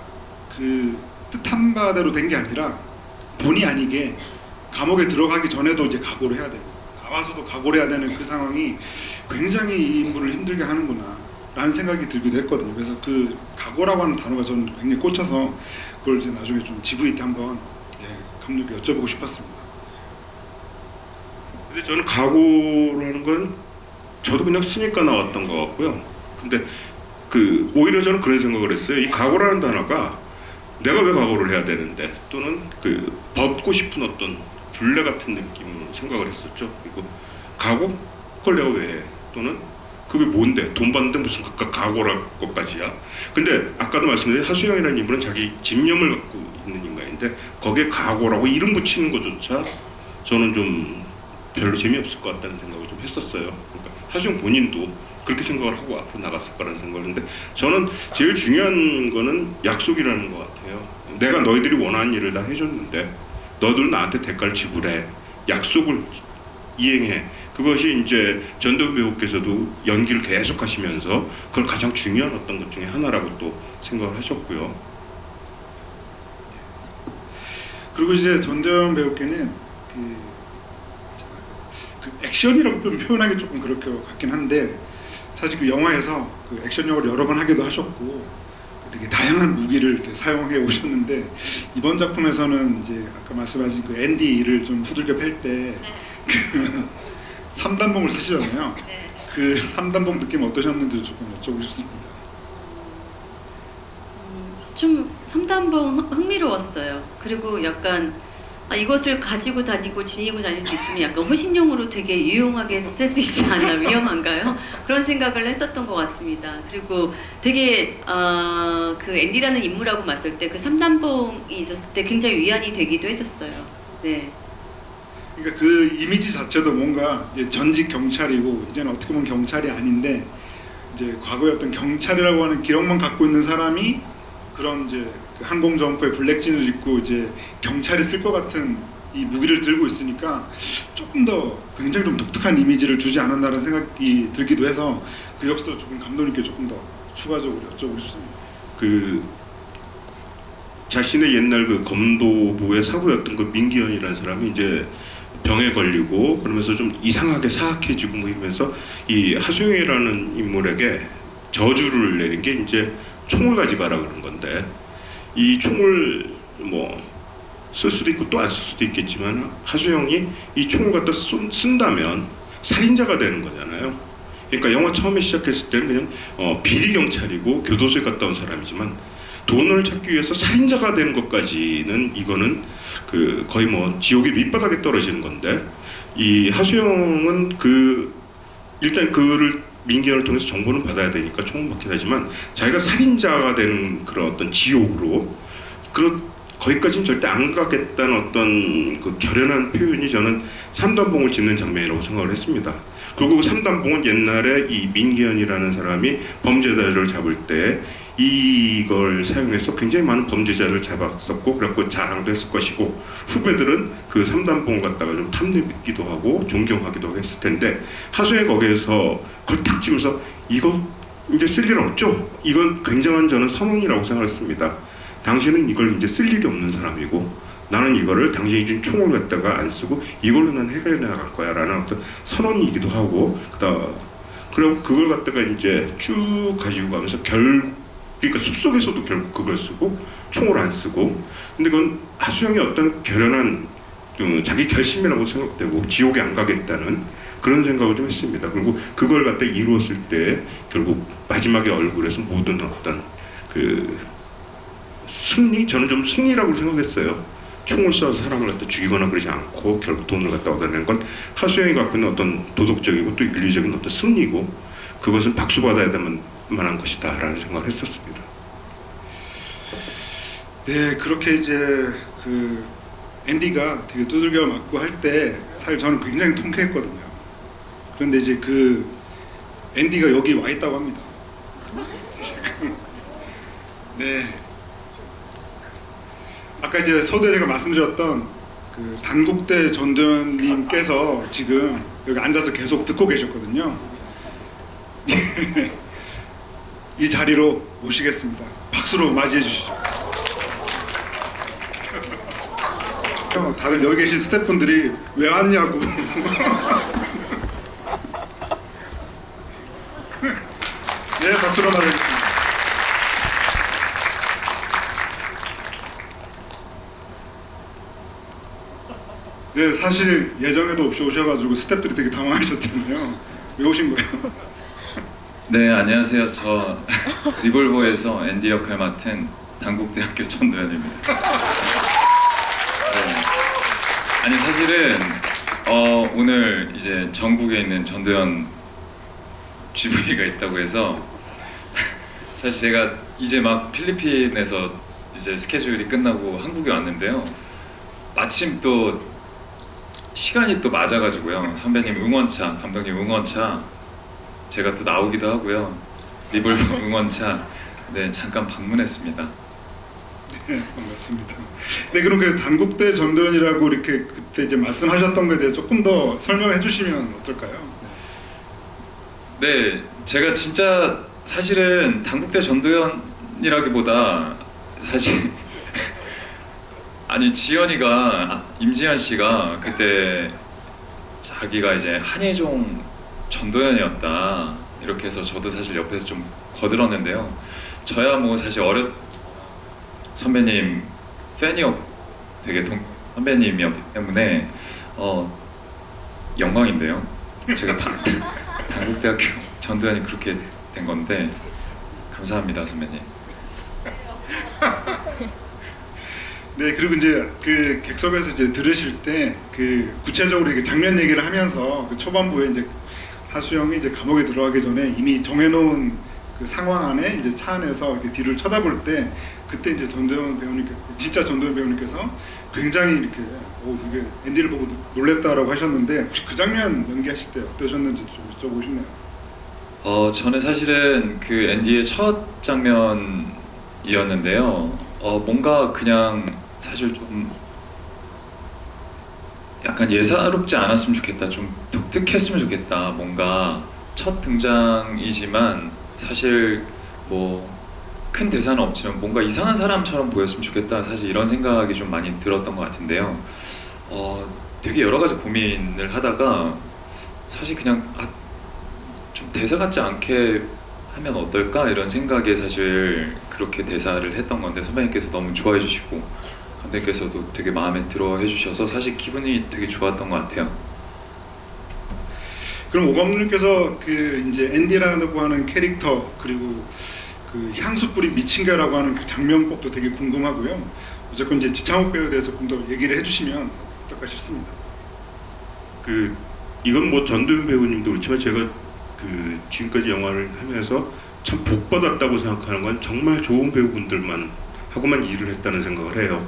그 뜻한 바대로 된 게 아니라 본의 아니게 감옥에 들어가기 전에도 이제 각오를 해야 되고 나와서도 각오를 해야 되는 그 상황이 굉장히 이 인물을 힘들게 하는구나 라는 생각이 들기도 했거든요. 그래서 그 각오라고 하는 단어가 저는 굉장히 꽂혀서 그걸 이제 나중에 좀 지브이 때 한번 감독님께 여쭤보고 싶었습니다. 근데 저는 각오라는 건 저도 그냥 쓰니까 나왔던 것 같고요. 근데 오히려 저는 그런 생각을 했어요. 이 각오라는 단어가 내가 왜 각오를 해야 되는데 또는 벗고 싶은 어떤 굴레 같은 느낌으로 생각을 했었죠. 그리고 각오? 그걸 내가 왜 해? 또는 그게 뭔데? 돈 받는데 무슨 각오랄 것까지야? 근데 아까도 말씀드린 하수영이라는 인물은 자기 집념을 갖고 있는 인간인데 거기에 각오라고 이름 붙이는 것조차 저는 좀 별로 재미없을 것 같다는 생각을 좀 했었어요. 그러니까 하수영 본인도 그렇게 생각을 하고 앞으로 나갔을 거라는 생각을 했는데 저는 제일 중요한 거는 약속이라는 것 같아요. 내가 너희들이 원하는 일을 다 해줬는데 너들 나한테 대가를 지불해. 약속을 이행해. 그것이 이제 전도연 배우께서도 연기를 계속 하시면서 그걸 가장 중요한 어떤 것 중에 하나라고 또 생각을 하셨고요. 그리고 이제 전도연 배우께는 그 액션이라고 좀 표현하기 조금 그렇게 같긴 한데 사실 그 영화에서 그 액션 영화를 여러 번 하기도 하셨고 되게 다양한 무기를 이렇게 사용해 오셨는데 이번 작품에서는 이제 아까 말씀하신 그 앤디를 좀 후들겨 팰때 그 3단봉을 쓰시잖아요. 네. 그 3단봉 느낌 어떠셨는지 조금 여쭤보고 싶습니다. 좀 3단봉 흥미로웠어요. 그리고 약간 이것을 가지고 다니고 지니고 다닐 수 있으면 약간 호신용으로 되게 유용하게 쓸 수 있지 않나 위험한가요? 그런 생각을 했었던 것 같습니다. 그리고 되게 그 앤디라는 인물하고 맞설 때 그 3단봉이 있었을 때 굉장히 위안이 되기도 했었어요. 네. 그러니까 그 이미지 자체도 뭔가 이제 전직 경찰이고 이제는 어떻게 보면 경찰이 아닌데 이제 과거에 어떤 경찰이라고 하는 기록만 갖고 있는 사람이 그런 이제 그 항공 점퍼에 블랙진을 입고 이제 경찰이 쓸 것 같은 이 무기를 들고 있으니까 조금 더 굉장히 좀 독특한 이미지를 주지 않았나라는 생각이 들기도 해서 그 역시도 조금 감독님께 조금 더 추가적으로 여쭤보고 싶습니다. 그 자신의 옛날 그 검도부의 사부였던 그 민기현이라는 사람이 이제 병에 걸리고 그러면서 좀 이상하게 사악해지고 뭐 이러면서 이 하수영이라는 인물에게 저주를 내린 게 이제 총을 가져가라 그런 건데 이 총을 뭐 쓸 수도 있고 또 안 쓸 수도 있겠지만 하수영이 이 총을 갖다 쓴다면 살인자가 되는 거잖아요. 그러니까 영화 처음에 시작했을 때는 그냥 비리 경찰이고 교도소에 갔다 온 사람이지만 돈을 찾기 위해서 살인자가 되는 것까지는 이거는 그 거의 뭐 지옥의 밑바닥에 떨어지는 건데 이 하수영은 그 일단 그를 민기현을 통해서 정보는 받아야 되니까 총을 먹긴 하지만 자기가 살인자가 되는 그런 어떤 지옥으로 그런 거기까지는 절대 안 가겠다는 어떤 그 결연한 표현이 저는 삼단봉을 짓는 장면이라고 생각을 했습니다. 그리고 그 삼단봉은 옛날에 이 민기현이라는 사람이 범죄자를 잡을 때 이걸 사용해서 굉장히 많은 범죄자를 잡았었고 그래갖고 자랑도 했을 것이고 후배들은 그 삼단봉을 갖다가 좀 탐내기도 하고 존경하기도 했을 텐데 하수영이 거기에서 그걸 탁 치면서 이거 이제 쓸 일 없죠? 이건 굉장한 저는 선언이라고 생각했습니다. 당신은 이걸 이제 쓸 일이 없는 사람이고 나는 이거를 당신이 준 총을 갖다가 안 쓰고 이걸로 난 해결해 나갈 거야 라는 어떤 선언이기도 하고 그리고 그걸 갖다가 이제 쭉 가지고 가면서 그러니까 숲속에서도 결국 그걸 쓰고 총을 안 쓰고 근데 그건 하수영이 어떤 결연한 자기 결심이라고 생각되고 지옥에 안 가겠다는 그런 생각을 좀 했습니다. 그리고 그걸 갖다 이루었을 때 결국 마지막에 얼굴에서 모든 어떤 그 승리? 저는 좀 승리라고 생각했어요. 총을 쏴서 사람을 갖다 죽이거나 그러지 않고 결국 돈을 갖다 얻어내는 건 하수영이 갖고 있는 어떤 도덕적이고 또 윤리적인 어떤 승리고 그것은 박수받아야 만한 것이다 라는 생각을 했었습니다. 네, 그렇게 이제 그 앤디가 되게 두들겨 맞고 할 때 사실 저는 굉장히 통쾌했거든요. 그런데 이제 그 앤디가 여기 와 있다고 합니다. 지금 네. 아까 이제 서두에 제가 말씀드렸던 그 단국대 전도연님께서 지금 여기 앉아서 계속 듣고 계셨거든요. 이 자리로 모시겠습니다. 박수로 맞이해 주시죠. 다들 여기 계신 스태프분들이 왜 왔냐고. 네, 박수로 맞이하겠습니다. 네, 사실 예정에도 없이 오셔가지고 스태프들이 되게 당황하셨잖아요. 왜 오신 거예요? 네, 안녕하세요. 저 리볼버에서 앤디 역할 맡은 단국대학교 전도연입니다. 네. 아니 사실은 오늘 이제 전국에 있는 전도연 GV가 있다고 해서 사실 제가 이제 막 필리핀에서 이제 스케줄이 끝나고 한국에 왔는데요. 마침 또 시간이 또 맞아가지고요. 선배님 응원차, 감독님 응원차 제가 또 나오기도 하고요. 리볼버 응원차 네 잠깐 방문했습니다. 네, 반갑습니다. 네, 그럼 그 단국대 전도연이라고 이렇게 그때 이제 말씀하셨던 것에 대해 조금 더 설명해 주시면 어떨까요? 네, 제가 진짜 사실은 단국대 전도연이라기보다 사실 아니 지연이가 임지연 씨가 그때 자기가 이제 한예종 전도연이었다 이렇게 해서 저도 사실 옆에서 좀 거들었는데요. 저야 뭐 사실 선배님 되게 선배님이었기 때문에 영광인데요. 제가 단국대학교 전도연이 그렇게 된 건데 감사합니다 선배님. 네, 그리고 이제 그 객석에서 이제 들으실 때 그 구체적으로 이렇게 장면 얘기를 하면서 그 초반부에 이제 하수영이 이제 감옥에 들어가기 전에 이미 정해놓은 그 상황 안에 이제 차 안에서 이렇게 뒤를 쳐다볼 때 그때 이제 전도연 배우님께서 진짜 전도연 배우님께서 굉장히 이렇게 되게 앤디를 보고 놀랬다라고 하셨는데 혹시 그 장면 연기하실 때 어떠셨는지 좀 여쭤보고 싶네요. 저는 사실은 그 앤디의 첫 장면이었는데요. 뭔가 그냥 사실 좀 약간 예사롭지 않았으면 좋겠다. 좀 독특했으면 좋겠다. 뭔가 첫 등장이지만 사실 뭐 큰 대사는 없지만 뭔가 이상한 사람처럼 보였으면 좋겠다. 사실 이런 생각이 좀 많이 들었던 것 같은데요. 되게 여러 가지 고민을 하다가 사실 그냥 좀 대사 같지 않게 하면 어떨까 이런 생각에 사실 그렇게 대사를 했던 건데 선배님께서 너무 좋아해 주시고 감독님께서도 되게 마음에 들어 해주셔서 사실 기분이 되게 좋았던 것 같아요. 그럼 오 감독님께서 그 이제 앤디라고 하는 캐릭터 그리고 그 향수 뿌린 미친개라고 하는 그 장면법도 되게 궁금하고요. 어쨌건 이제 지창욱 배우에 대해서 좀 더 얘기를 해주시면 어떨까 싶습니다. 이건 뭐 전도연 배우님도 그렇지만 제가 그 지금까지 영화를 하면서 참 복받았다고 생각하는 건 정말 좋은 배우분들만 하고만 일을 했다는 생각을 해요.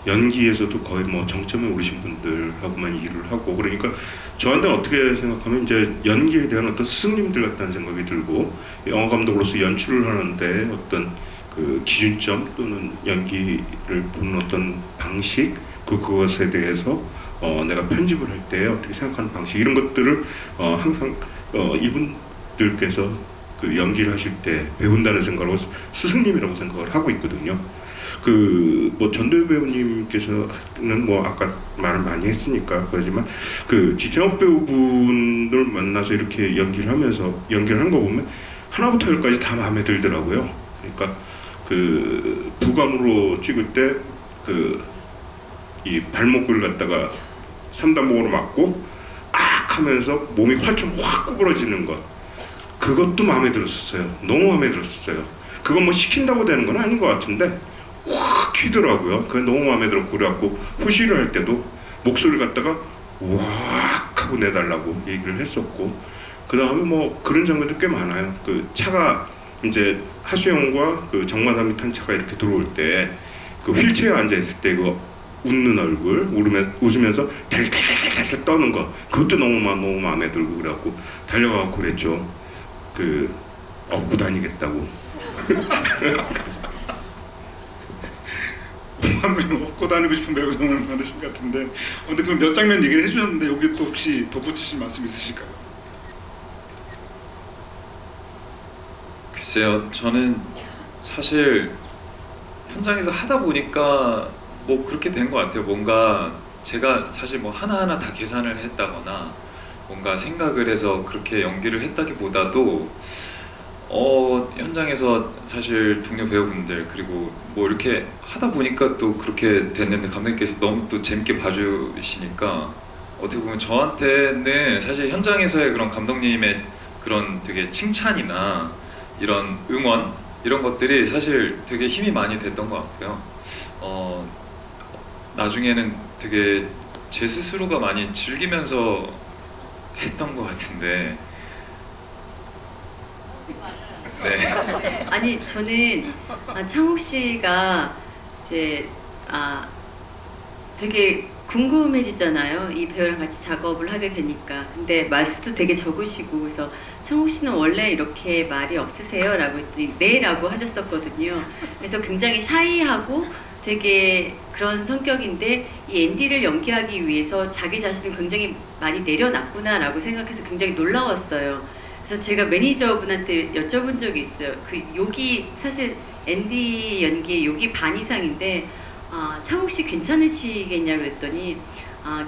연기에서도 거의 뭐 정점에 오르신 분들하고만 일을 하고, 그러니까 저한테는 어떻게 생각하면 이제 연기에 대한 어떤 스승님들 같다는 생각이 들고, 영화 감독으로서 연출을 하는데 어떤 그 기준점 또는 연기를 보는 어떤 방식, 그것에 대해서 내가 편집을 할 때 어떻게 생각하는 방식, 이런 것들을 항상 이분들께서 그 연기를 하실 때 배운다는 생각으로 스승님이라고 생각을 하고 있거든요. 그 뭐 전도연 배우님께서는 뭐 아까 말을 많이 했으니까 그러지만 그 지창욱 배우분을 만나서 이렇게 연기를 한 거 보면 하나부터 열까지 다 마음에 들더라고요. 그러니까 그 부감으로 찍을 때 그 이 발목을 갖다가 삼단봉으로 맞고 악 하면서 몸이 활처럼 확 구부러지는 것, 그것도 마음에 들었었어요. 너무 마음에 들었었어요. 그건 뭐 시킨다고 되는 건 아닌 것 같은데 확 튀더라고요. 그게 너무 마음에 들었고, 그래갖고 후시를 할 때도 목소리를 갖다가 왁 하고 내달라고 얘기를 했었고, 그 다음에 뭐 그런 장면도 꽤 많아요. 그 차가 이제 하수영과 그 정마담이 탄 차가 이렇게 들어올 때 그 휠체어에 앉아있을 때 그 웃는 얼굴, 웃으면서 달달달달 떠는 거, 그것도 너무 마음에 들고, 그래갖고 달려가고 그랬죠. 그 업고 다니겠다고. 업고 다니고 싶은 배우 정말 많으신 것 같은데, 근데 그 몇 장면 얘기를 해주셨는데 여기 또 혹시 덧붙이실 말씀 있으실까요? 글쎄요, 저는 사실 현장에서 하다 보니까 뭐 그렇게 된 것 같아요. 뭔가 제가 사실 뭐 하나하나 다 계산을 했다거나 뭔가 생각을 해서 그렇게 연기를 했다기보다도 현장에서 사실 동료 배우분들 그리고 뭐 이렇게 하다 보니까 또 그렇게 됐는데, 감독님께서 너무 또 재밌게 봐주시니까 어떻게 보면 저한테는 사실 현장에서의 그런 감독님의 그런 되게 칭찬이나 이런 응원, 이런 것들이 사실 되게 힘이 많이 됐던 것 같고요. 나중에는 되게 제 스스로가 많이 즐기면서 했던 것 같은데. 네. 아니 저는 창욱 씨가 이제 되게 궁금해지잖아요. 이 배우랑 같이 작업을 하게 되니까. 근데 말수도 되게 적으시고, 그래서 창욱 씨는 원래 이렇게 말이 없으세요? 라고 했더니 네 라고 하셨었거든요. 그래서 굉장히 샤이하고 되게 그런 성격인데 이 앤디를 연기하기 위해서 자기 자신을 굉장히 많이 내려놨구나 라고 생각해서 굉장히 놀라웠어요. 그래서 제가 매니저분한테 여쭤본 적이 있어요. 그 욕이 사실 앤디 연기의 욕이 반 이상인데 창욱 씨 괜찮으시겠냐고 했더니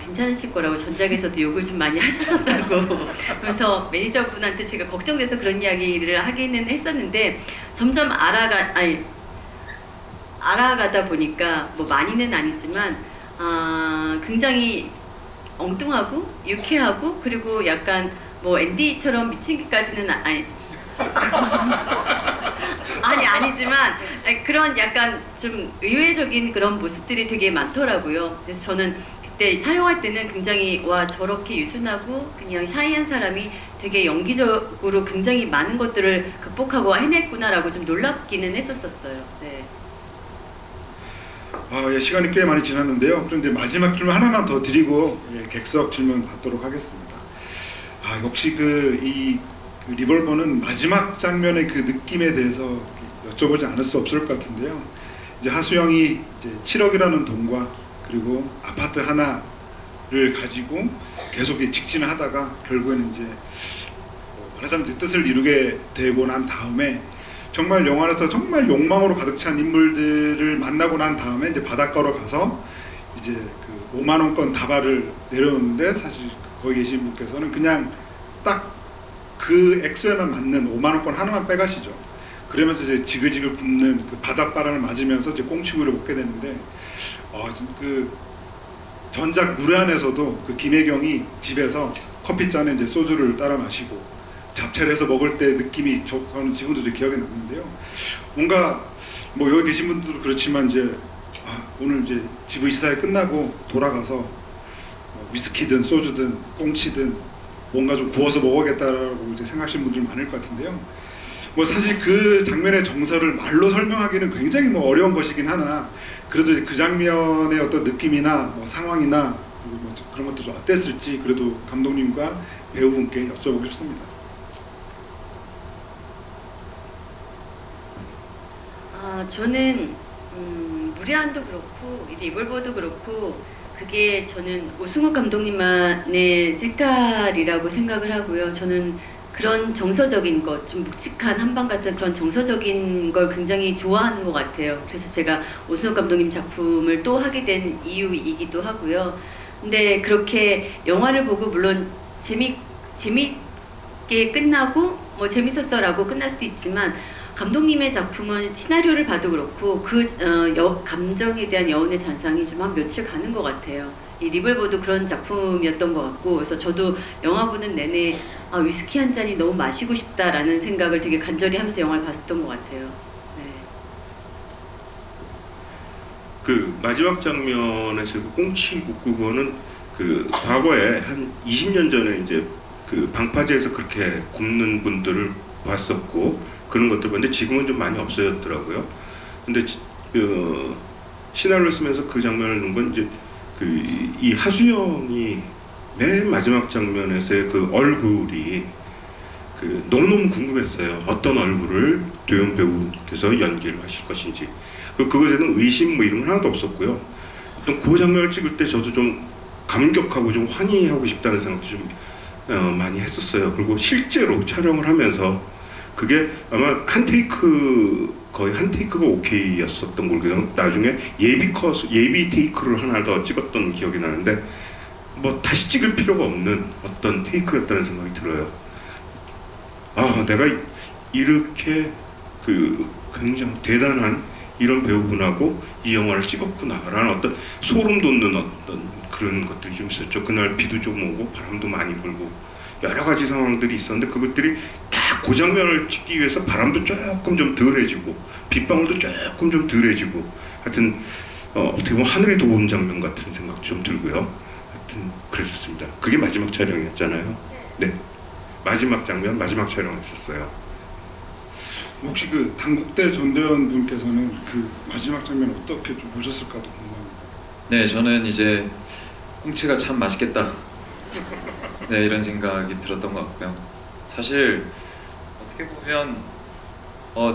괜찮으실 거라고, 전작에서도 욕을 좀 많이 하셨었다고. 그래서 매니저분한테 제가 걱정돼서 그런 이야기를 하기는 했었는데, 점점 알아가다 보니까 뭐 많이는 아니지만 굉장히 엉뚱하고 유쾌하고, 그리고 약간 뭐 앤디처럼 미친기까지는 아니지만 그런 약간 좀 의외적인 그런 모습들이 되게 많더라고요. 그래서 저는 그때 촬영할 때는 굉장히 와, 저렇게 유순하고 그냥 샤이한 사람이 되게 연기적으로 굉장히 많은 것들을 극복하고 해냈구나라고 좀 놀랍기는 했었어요. 네. 예, 시간이 꽤 많이 지났는데요. 그런데 마지막 질문 하나만 더 드리고 객석 질문 받도록 하겠습니다. 역시 이 리볼버는 마지막 장면의 그 느낌에 대해서 여쭤보지 않을 수 없을 것 같은데요. 이제 하수영이 이제 7억이라는 돈과 그리고 아파트 하나를 가지고 계속 직진을 하다가 결국에는 이제 말하자면 이제 뜻을 이루게 되고 난 다음에 정말 영화에서 정말 욕망으로 가득 찬 인물들을 만나고 난 다음에 이제 바닷가로 가서 이제 그 5만 원권 다발을 내려놓는데, 사실 거기 계신 분께서는 그냥 딱 그 액수에만 맞는 5만 원권 하나만 빼가시죠. 그러면서 이제 지글지글 굽는 그 바닷바람을 맞으면서 이제 꽁치구이를 먹게 되는데, 그 전작 무례한에서도 그 김혜경이 집에서 커피잔에 이제 소주를 따라 마시고 잡채를 해서 먹을 때 느낌이 저는 지금도 제 기억에 남는데요. 뭔가 뭐 여기 계신 분들도 그렇지만 이제 오늘 이제 GV 시사회 끝나고 돌아가서 위스키든 소주든 꽁치든 뭔가 좀 구워서 먹어야겠다라고 이제 생각하시는 분들 많을 것 같은데요. 뭐 사실 그 장면의 정서를 말로 설명하기는 굉장히 뭐 어려운 것이긴 하나 그래도 이제 그 장면의 어떤 느낌이나 뭐 상황이나 그리고 뭐 그런 것도 좀 어땠을지 그래도 감독님과 배우분께 여쭤보고 싶습니다. 저는 무리한도 그렇고 이 리볼버도 그렇고 그게 저는 오승욱 감독님만의 색깔이라고 생각을 하고요. 저는 그런 정서적인 것, 좀 묵직한 한방 같은 그런 정서적인 걸 굉장히 좋아하는 것 같아요. 그래서 제가 오승욱 감독님 작품을 또 하게 된 이유이기도 하고요. 근데 그렇게 영화를 보고 물론 재밌게 끝나고 뭐 재밌었어라고 끝날 수도 있지만 감독님의 작품은 시나리오를 봐도 그렇고 그 감정에 대한 여운의 잔상이 좀 한 며칠 가는 것 같아요. 이 리볼버도 그런 작품이었던 것 같고 그래서 저도 영화 보는 내내 위스키 한 잔이 너무 마시고 싶다라는 생각을 되게 간절히 하면서 영화를 봤었던 것 같아요. 네. 그 마지막 장면에서 그 꽁치국 그거는 그 과거에 한 20년 전에 이제 그 방파제에서 그렇게 굽는 분들을 봤었고 그런 것들 봤는데 지금은 좀 많이 없어졌더라고요. 근데 그 시나리오 쓰면서 그 장면을 넣은 건 이제 그 이 하수영이 맨 마지막 장면에서의 그 얼굴이 그 너무너무 궁금했어요. 어떤 얼굴을 도연 배우께서 연기를 하실 것인지. 그거에 대한 의심 뭐 이런 건 하나도 없었고요. 어떤 그 장면을 찍을 때 저도 좀 감격하고 좀 환희하고 싶다는 생각도 좀 많이 했었어요. 그리고 실제로 촬영을 하면서 그게 아마 한 테이크 거의 한 테이크가 오케이였었던 걸로 기억해요. 나중에 예비 테이크를 하나 더 찍었던 기억이 나는데 뭐 다시 찍을 필요가 없는 어떤 테이크였다는 생각이 들어요. 내가 이렇게 그 굉장히 대단한 이런 배우분하고 이 영화를 찍었구나라는 어떤 소름 돋는 어떤 그런 것들이 좀 있었죠. 그날 비도 좀 오고 바람도 많이 불고 여러 가지 상황들이 있었는데 그것들이 다 그 장면을 찍기 위해서 바람도 조금 좀 덜해지고 빗방울도 조금 좀 덜해지고 하여튼 어떻게 보면 하늘이 도운 장면 같은 생각 좀 들고요. 하여튼 그랬었습니다. 그게 마지막 촬영이었잖아요. 네, 마지막 장면 마지막 촬영했었어요. 혹시 그 당국대 전도연 분께서는 그 마지막 장면 어떻게 좀 보셨을까도 궁금합니다. 네, 저는 이제 꽁치가 참 맛있겠다. 네, 이런 생각이 들었던 것 같고요. 사실 어떻게 보면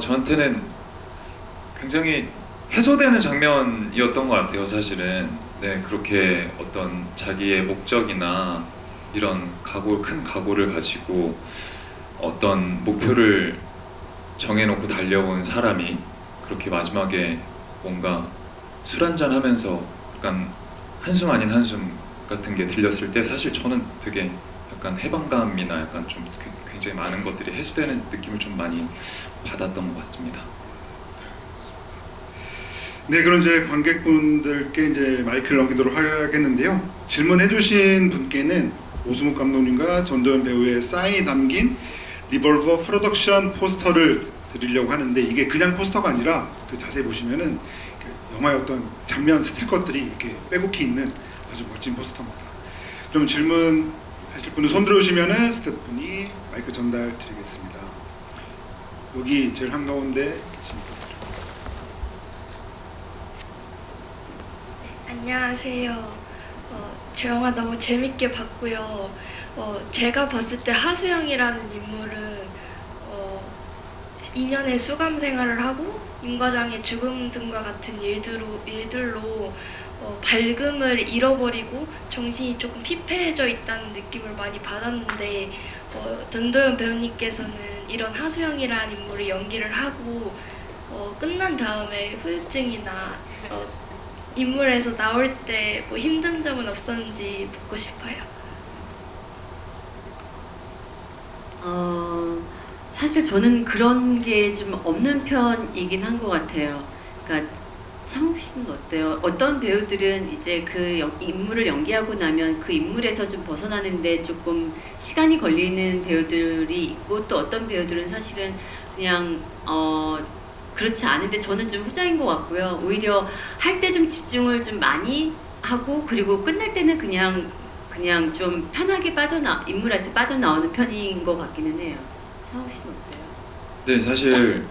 저한테는 굉장히 해소되는 장면이었던 것 같아요. 사실은 네, 그렇게 어떤 자기의 목적이나 이런 큰 각오를 가지고 어떤 목표를 정해놓고 달려온 사람이 그렇게 마지막에 뭔가 술 한잔 하면서 약간 한숨 아닌 한숨 같은 게 들렸을 때 사실 저는 되게 약간 해방감이나 약간 좀 굉장히 많은 것들이 해소되는 느낌을 좀 많이 받았던 것 같습니다. 네, 그럼 이제 관객분들께 이제 마이크를 넘기도록 하겠는데요. 질문해주신 분께는 오승욱 감독님과 전도연 배우의 사인이 담긴 리볼버 프로덕션 포스터를 드리려고 하는데 이게 그냥 포스터가 아니라 그 자세히 보시면은 그 영화의 어떤 장면 스티커들이 이렇게 빼곡히 있는 아주 멋진 포스터입니다. 그럼 질문하실 분을 손 들어주시면은 스태프분이 마이크 전달 드리겠습니다. 여기 제일 한가운데 계신 분. 안녕하세요. 저 영화 너무 재밌게 봤고요. 제가 봤을 때 하수영이라는 인물은 2년의 수감 생활을 하고 임 과장의 죽음 등과 같은 일들로 밝음을 잃어버리고 정신이 조금 피폐해져 있다는 느낌을 많이 받았는데 전도연 배우님께서는 이런 하수영이라는 인물을 연기를 하고 끝난 다음에 후유증이나 인물에서 나올 때 뭐 힘든 점은 없었는지 묻고 싶어요. 사실 저는 그런 게 좀 없는 편이긴 한 것 같아요. 그러니까 창욱 씨는 어때요? 어떤 배우들은 이제 그 인물을 연기하고 나면 그 인물에서 좀 벗어나는데 조금 시간이 걸리는 배우들이 있고 또 어떤 배우들은 사실은 그냥 그렇지 않은데 저는 좀 후자인 것 같고요. 오히려 할 때 좀 집중을 좀 많이 하고 그리고 끝날 때는 그냥 그냥 좀 편하게 인물에서 빠져나오는 편인 것 같기는 해요. 상우 씨는 어때요? 네, 사실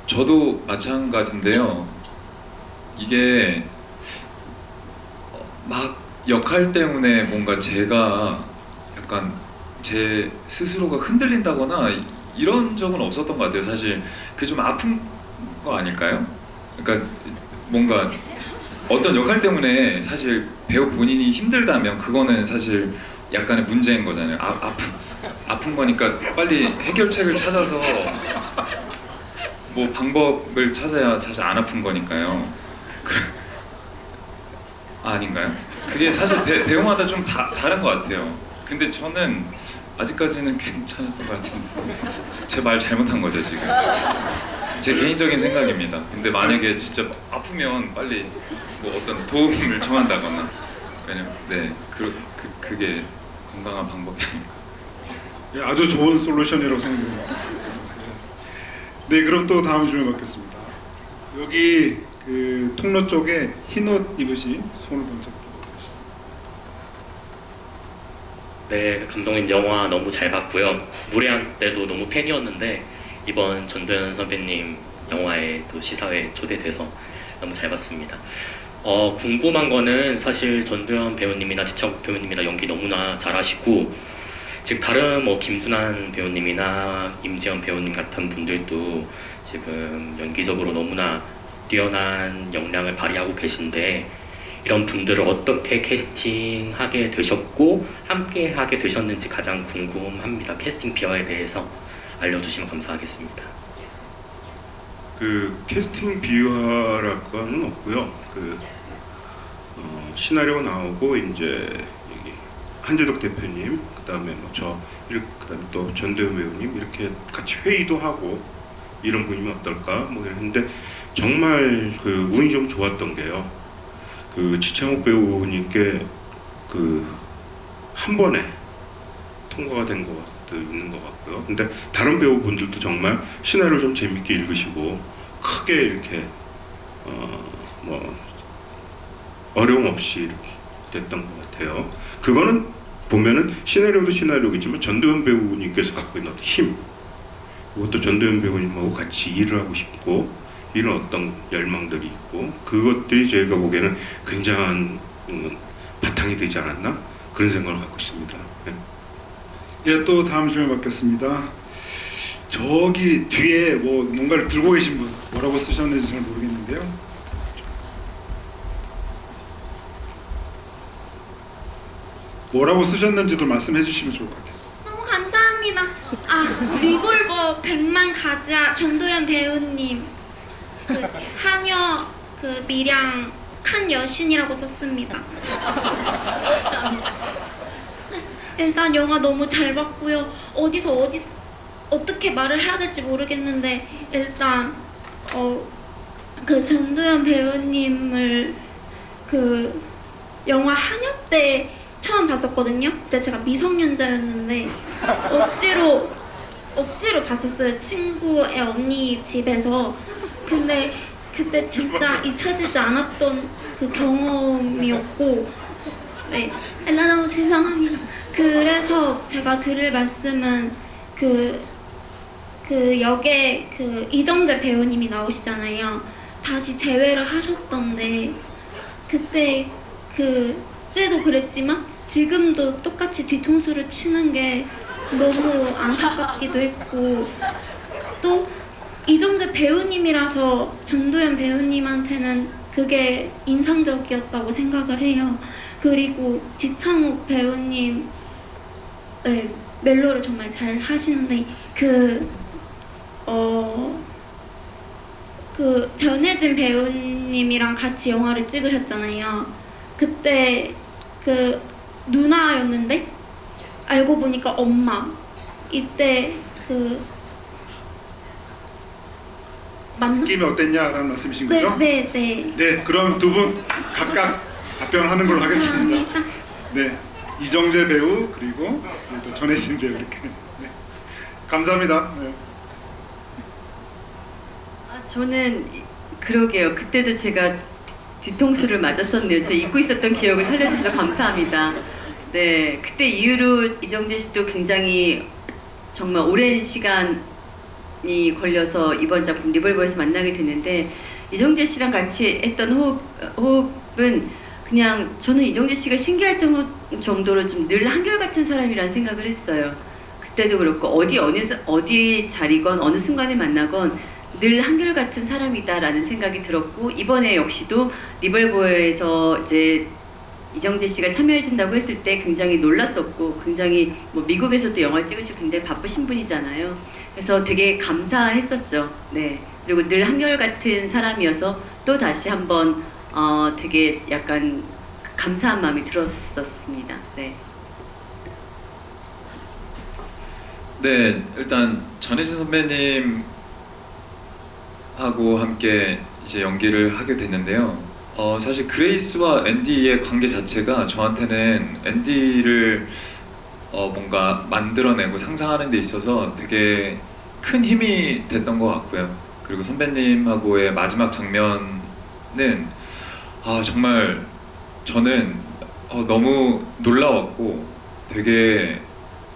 저도 마찬가지인데요. 이게 막 역할 때문에 뭔가 제가 약간 제 스스로가 흔들린다거나 이런 적은 없었던 것 같아요. 사실 그게 좀 아픈 거 아닐까요? 그러니까 뭔가 어떤 역할 때문에 사실 배우 본인이 힘들다면 그거는 사실 약간의 문제인 거잖아요. 아픈 거니까 빨리 해결책을 찾아서 뭐 방법을 찾아야 사실 안 아픈 거니까요. 아닌가요? 그게 사실 배우마다 좀 다른 것 같아요. 근데 저는 아직까지는 괜찮았던 것 같은데 제 말 잘못한 거죠 지금. 제 개인적인 생각입니다. 근데 만약에 진짜 아프면 빨리 뭐 어떤 도움을 청한다거나 왜냐면 그게 건강한 방법이 아닐까. 예, 아주 좋은 솔루션이라고 생각합니다. 네, 그럼 또 다음 질문 받겠습니다. 여기 그 통로 쪽에 흰 옷 입으신 손을 번쩍 들어주시죠. 네, 감독님 영화 너무 잘 봤고요. 무례한 때도 너무 팬이었는데 이번 전도연 선배님 영화에 또 시사회 초대돼서 너무 잘 봤습니다. 궁금한 거는 사실 전도연 배우님이나 지창욱 배우님이나 연기 너무나 잘하시고 즉 다른 뭐 김준환 배우님이나 임지연 배우님 같은 분들도 지금 연기적으로 너무나 뛰어난 역량을 발휘하고 계신데 이런 분들을 어떻게 캐스팅하게 되셨고 함께 하게 되셨는지 가장 궁금합니다. 캐스팅 비화에 대해서 알려주시면 감사하겠습니다. 그 캐스팅 비화라고는 없고요. 시나리오 나오고 이제 여기 한재덕 대표님, 그다음에 그다음에 또 전도연 배우님 이렇게 같이 회의도 하고 이런 분이면 어떨까 뭐 이랬는데 정말 그 운이 좀 좋았던 게요. 그 지창욱 배우님께 한 번에 통과가 된 것도 있는 것 같고요. 근데 다른 배우분들도 정말 시나리오를 좀 재밌게 읽으시고 크게 이렇게 어려움 없이 이렇게 됐던 것 같아요. 그거는 보면은 시나리오도 시나리오겠지만 전도연 배우님께서 갖고 있는 어떤 힘, 그것도 전도연 배우님하고 같이 일을 하고 싶고 이런 어떤 열망들이 있고 그것들이 제가 보기에는 굉장한 바탕이 되지 않았나 그런 생각을 갖고 있습니다. 네. 예, 또 다음 질문 받겠습니다. 저기 뒤에 뭐 뭔가를 들고 계신 분 뭐라고 쓰셨는지 잘 모르겠는데요. 뭐라고 쓰셨는지도 말씀해 주시면 좋을 것 같아요. 너무 감사합니다. 리볼버 100만 가지야 전도연 배우님 한여 미량 칸 여신이라고 썼습니다. 일단 영화 너무 잘 봤고요. 어떻게 말을 해야 될지 모르겠는데 일단 전도연 배우님을 영화 한여 때 처음 봤었거든요. 그때 제가 미성년자였는데 억지로 봤었어요. 친구의 언니 집에서. 근데 그때 진짜 잊혀지지 않았던 그 경험이었고, 네, 너무 죄송합니다. 그래서 제가 드릴 말씀은 역에 이정재 배우님이 나오시잖아요. 다시 재회를 하셨던데 그때도 그랬지만 지금도 똑같이 뒤통수를 치는 게 너무 안타깝기도 했고 또 이정재 배우님이라서 전도연 배우님한테는 그게 인상적이었다고 생각을 해요. 그리고 지창욱 배우님 멜로를 정말 잘 하시는데 전혜진 배우님이랑 같이 영화를 찍으셨잖아요. 그때 누나였는데 알고 보니까 엄마. 이때 맞나? 느낌이 어땠냐라는 말씀이신 거죠? 네. 네, 그럼 두 분 각각 답변하는 걸로 하겠습니다. 감사합니다. 네, 이정재 배우 그리고 또 전혜진 배우 이렇게. 네. 감사합니다. 네. 저는 그러게요. 그때도 제가 뒤통수를 맞았었네요. 제가 잊고 있었던 기억을 살려주셔서 감사합니다. 네, 그때 이후로 이정재 씨도 굉장히 정말 오랜 시간이 걸려서 이번 작품 리볼버에서 만나게 됐는데 이정재 씨랑 같이 했던 호흡은 그냥 저는 이정재 씨가 신기할 정도로 좀 늘 한결같은 사람이라는 생각을 했어요. 그때도 그렇고 어디 자리건 어느 순간에 만나건 늘 한결같은 사람이다라는 생각이 들었고 이번에 역시도 리볼버에서 이제 이정재 씨가 참여해준다고 했을 때 굉장히 놀랐었고 굉장히 뭐 미국에서도 영화를 찍으시고 굉장히 바쁘신 분이잖아요. 그래서 되게 감사했었죠. 네. 그리고 늘 한결같은 사람이어서 또 다시 한번 되게 약간 감사한 마음이 들었었습니다. 네. 네, 일단 전혜진 선배님하고 함께 이제 연기를 하게 됐는데요. 사실 그레이스와 앤디의 관계 자체가 저한테는 앤디를 뭔가 만들어내고 상상하는 데 있어서 되게 큰 힘이 됐던 것 같고요. 그리고 선배님하고의 마지막 장면은 정말 저는 너무 놀라웠고 되게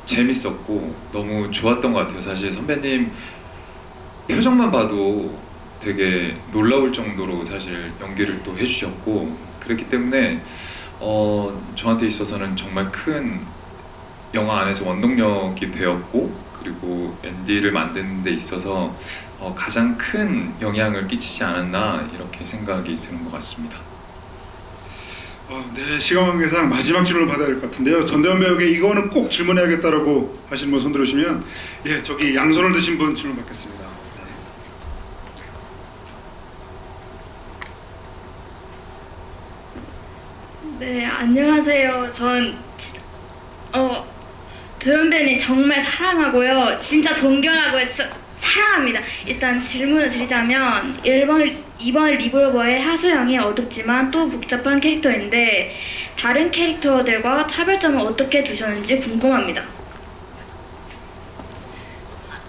재밌었고 너무 좋았던 것 같아요. 사실 선배님 표정만 봐도 되게 놀라울 정도로 사실 연기를 또 해주셨고 그렇기 때문에 저한테 있어서는 정말 큰 영화 안에서 원동력이 되었고 그리고 앤디를 만드는 데 있어서 가장 큰 영향을 끼치지 않았나 이렇게 생각이 드는 것 같습니다. 네, 시간 관계상 마지막 질문을 받아야 될 것 같은데요. 전대현 배우에게 이거는 꼭 질문해야겠다라고 하시는 분 손 들으시면 예, 저기 양손을 드신 분 질문 받겠습니다. 네, 안녕하세요. 전 도현 배우님 정말 사랑하고요. 진짜 존경하고요. 진짜 사랑합니다. 일단 질문을 드리자면 2번 리볼버의 하수영이 어둡지만 또 복잡한 캐릭터인데 다른 캐릭터들과 차별점을 어떻게 두셨는지 궁금합니다.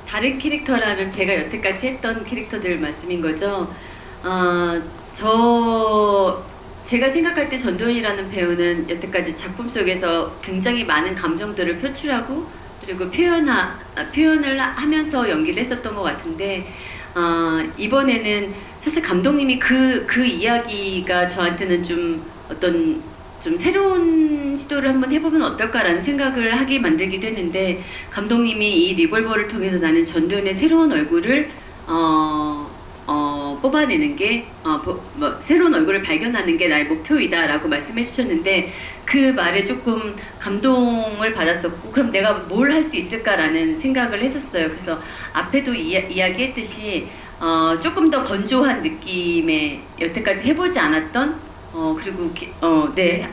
다른 캐릭터라면 제가 여태까지 했던 캐릭터들 말씀인 거죠. 제가 생각할 때 전도연이라는 배우는 여태까지 작품 속에서 굉장히 많은 감정들을 표출하고 그리고 표현을 하면서 연기를 했었던 것 같은데 이번에는 사실 감독님이 그 이야기가 저한테는 좀 새로운 시도를 한번 해보면 어떨까라는 생각을 하게 만들기도 했는데 감독님이 이 리볼버를 통해서 나는 전도연의 새로운 얼굴을 뽑아내는 게 새로운 얼굴을 발견하는 게 나의 목표이다라고 말씀해 주셨는데 그 말에 조금 감동을 받았었고 그럼 내가 뭘 할 수 있을까라는 생각을 했었어요. 그래서 앞에도 이야기했듯이 조금 더 건조한 느낌의 여태까지 해보지 않았던 그리고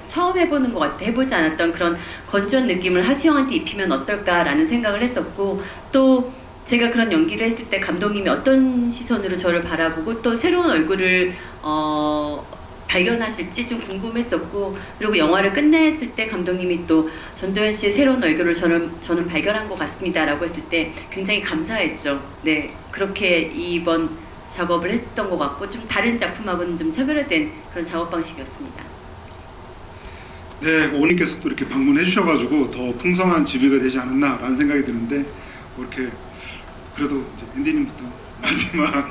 처음 해보는 것 같아 해보지 않았던 그런 건조한 느낌을 하수영한테 입히면 어떨까라는 생각을 했었고 또 제가 그런 연기를 했을 때 감독님이 어떤 시선으로 저를 바라보고 또 새로운 얼굴을 발견하실지 좀 궁금했었고 그리고 영화를 끝냈을 때 감독님이 또 전도연 씨의 새로운 얼굴을 저는 발견한 것 같습니다라고 했을 때 굉장히 감사했죠. 네, 그렇게 이번 작업을 했던 것 같고 좀 다른 작품하고는 좀 차별화된 그런 작업 방식이었습니다. 네, 오님께서 또 이렇게 방문해 주셔가지고 더 풍성한 집유가 되지 않았나라는 생각이 드는데 이렇게 그래도 이제 앤디님부터 마지막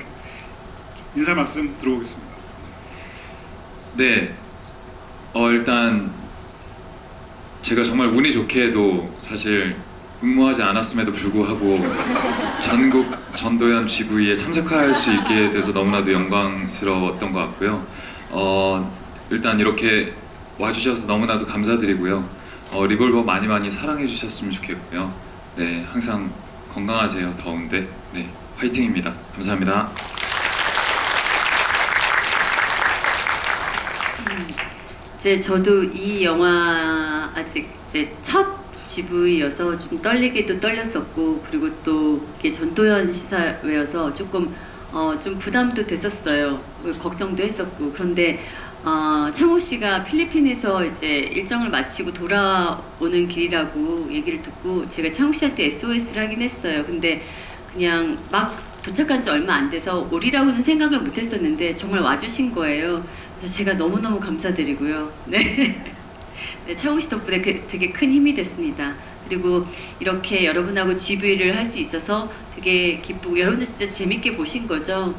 인사 말씀 들어보겠습니다. 네, 일단 제가 정말 운이 좋게도 사실 응모하지 않았음에도 불구하고 전국 전도연 GV에 참석할 수 있게 돼서 너무나도 영광스러웠던 것 같고요. 일단 이렇게 와주셔서 너무나도 감사드리고요. 리볼버 많이 사랑해 주셨으면 좋겠고요. 네, 항상 건강하세요. 더운데. 네, 화이팅입니다. 감사합니다. 저도 이 영화 아직 첫 GV여서 좀 떨리기도 떨렸었고 그리고 또 이게 전도연 시사회여서 조금 좀 부담도 됐었어요. 걱정도 했었고 그런데 창호 씨가 필리핀에서 이제 일정을 마치고 돌아오는 길이라고 얘기를 듣고 제가 창호 씨한테 SOS를 하긴 했어요. 근데 그냥 막 도착한 지 얼마 안 돼서 오리라고는 생각을 못 했었는데 정말 와주신 거예요. 그래서 제가 너무너무 감사드리고요. 네. 네, 차홍 씨 덕분에 되게 큰 힘이 됐습니다. 그리고 이렇게 여러분하고 GV를 할 수 있어서 되게 기쁘고 여러분들 진짜 재밌게 보신 거죠?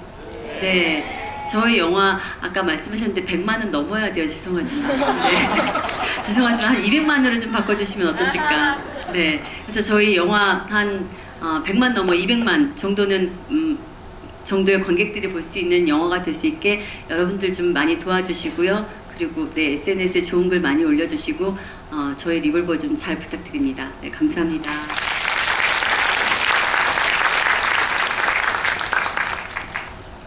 네. 저희 영화 아까 말씀하셨는데 100만은 넘어야 돼요. 죄송하지만. 네. 죄송하지만 한 200만으로 좀 바꿔주시면 어떠실까? 네. 그래서 저희 영화 한 100만 넘어 200만 정도는 정도의 관객들이 볼 수 있는 영화가 될 수 있게 여러분들 좀 많이 도와주시고요. 그리고 네, SNS에 좋은 글 많이 올려주시고 저희 리볼버 좀 잘 부탁드립니다. 네, 감사합니다.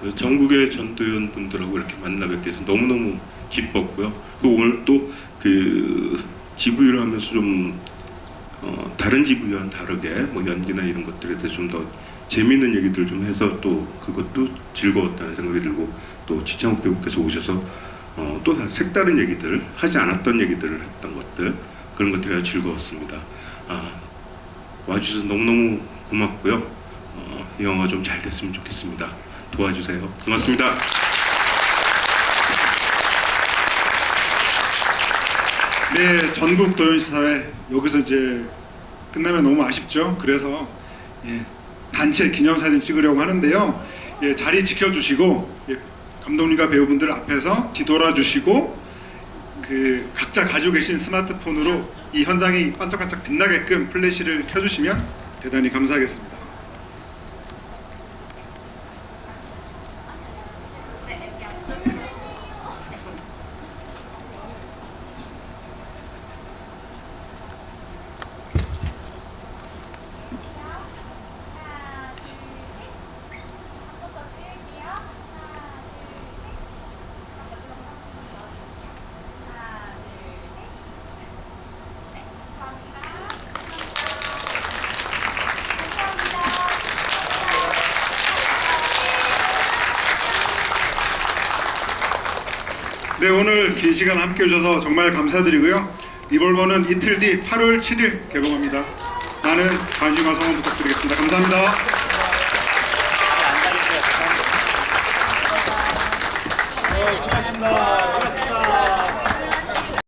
그 전국의 전도연 분들하고 이렇게 만나 뵙게 돼서 너무너무 기뻤고요. 또 오늘 또 그 GV를 하면서 좀 다른 GV와는 다르게 뭐 연기나 이런 것들에 대해서 좀 더 재미있는 얘기들 좀 해서 또 그것도 즐거웠다는 생각이 들고 또 지창욱 배우께서 오셔서 또 색다른 얘기들 하지 않았던 얘기들을 했던 것들 그런 것들이 아주 즐거웠습니다. 와주셔서 너무너무 고맙고요. 이 영화 좀 잘 됐으면 좋겠습니다. 도와주세요. 고맙습니다. 네, 전국 도연시사회 여기서 이제 끝나면 너무 아쉽죠. 그래서 단체 기념사진 찍으려고 하는데요. 자리 지켜주시고 감독님과 배우분들 앞에서 뒤돌아주시고 그 각자 가지고 계신 스마트폰으로 이 현장이 반짝반짝 빛나게끔 플래시를 켜주시면 대단히 감사하겠습니다. 네, 오늘 긴 시간 함께 해주셔서 정말 감사드리고요. 리볼버는 이틀 뒤 8월 7일 개봉합니다. 많은 관심과 성원 부탁드리겠습니다. 감사합니다. 수고하셨습니다.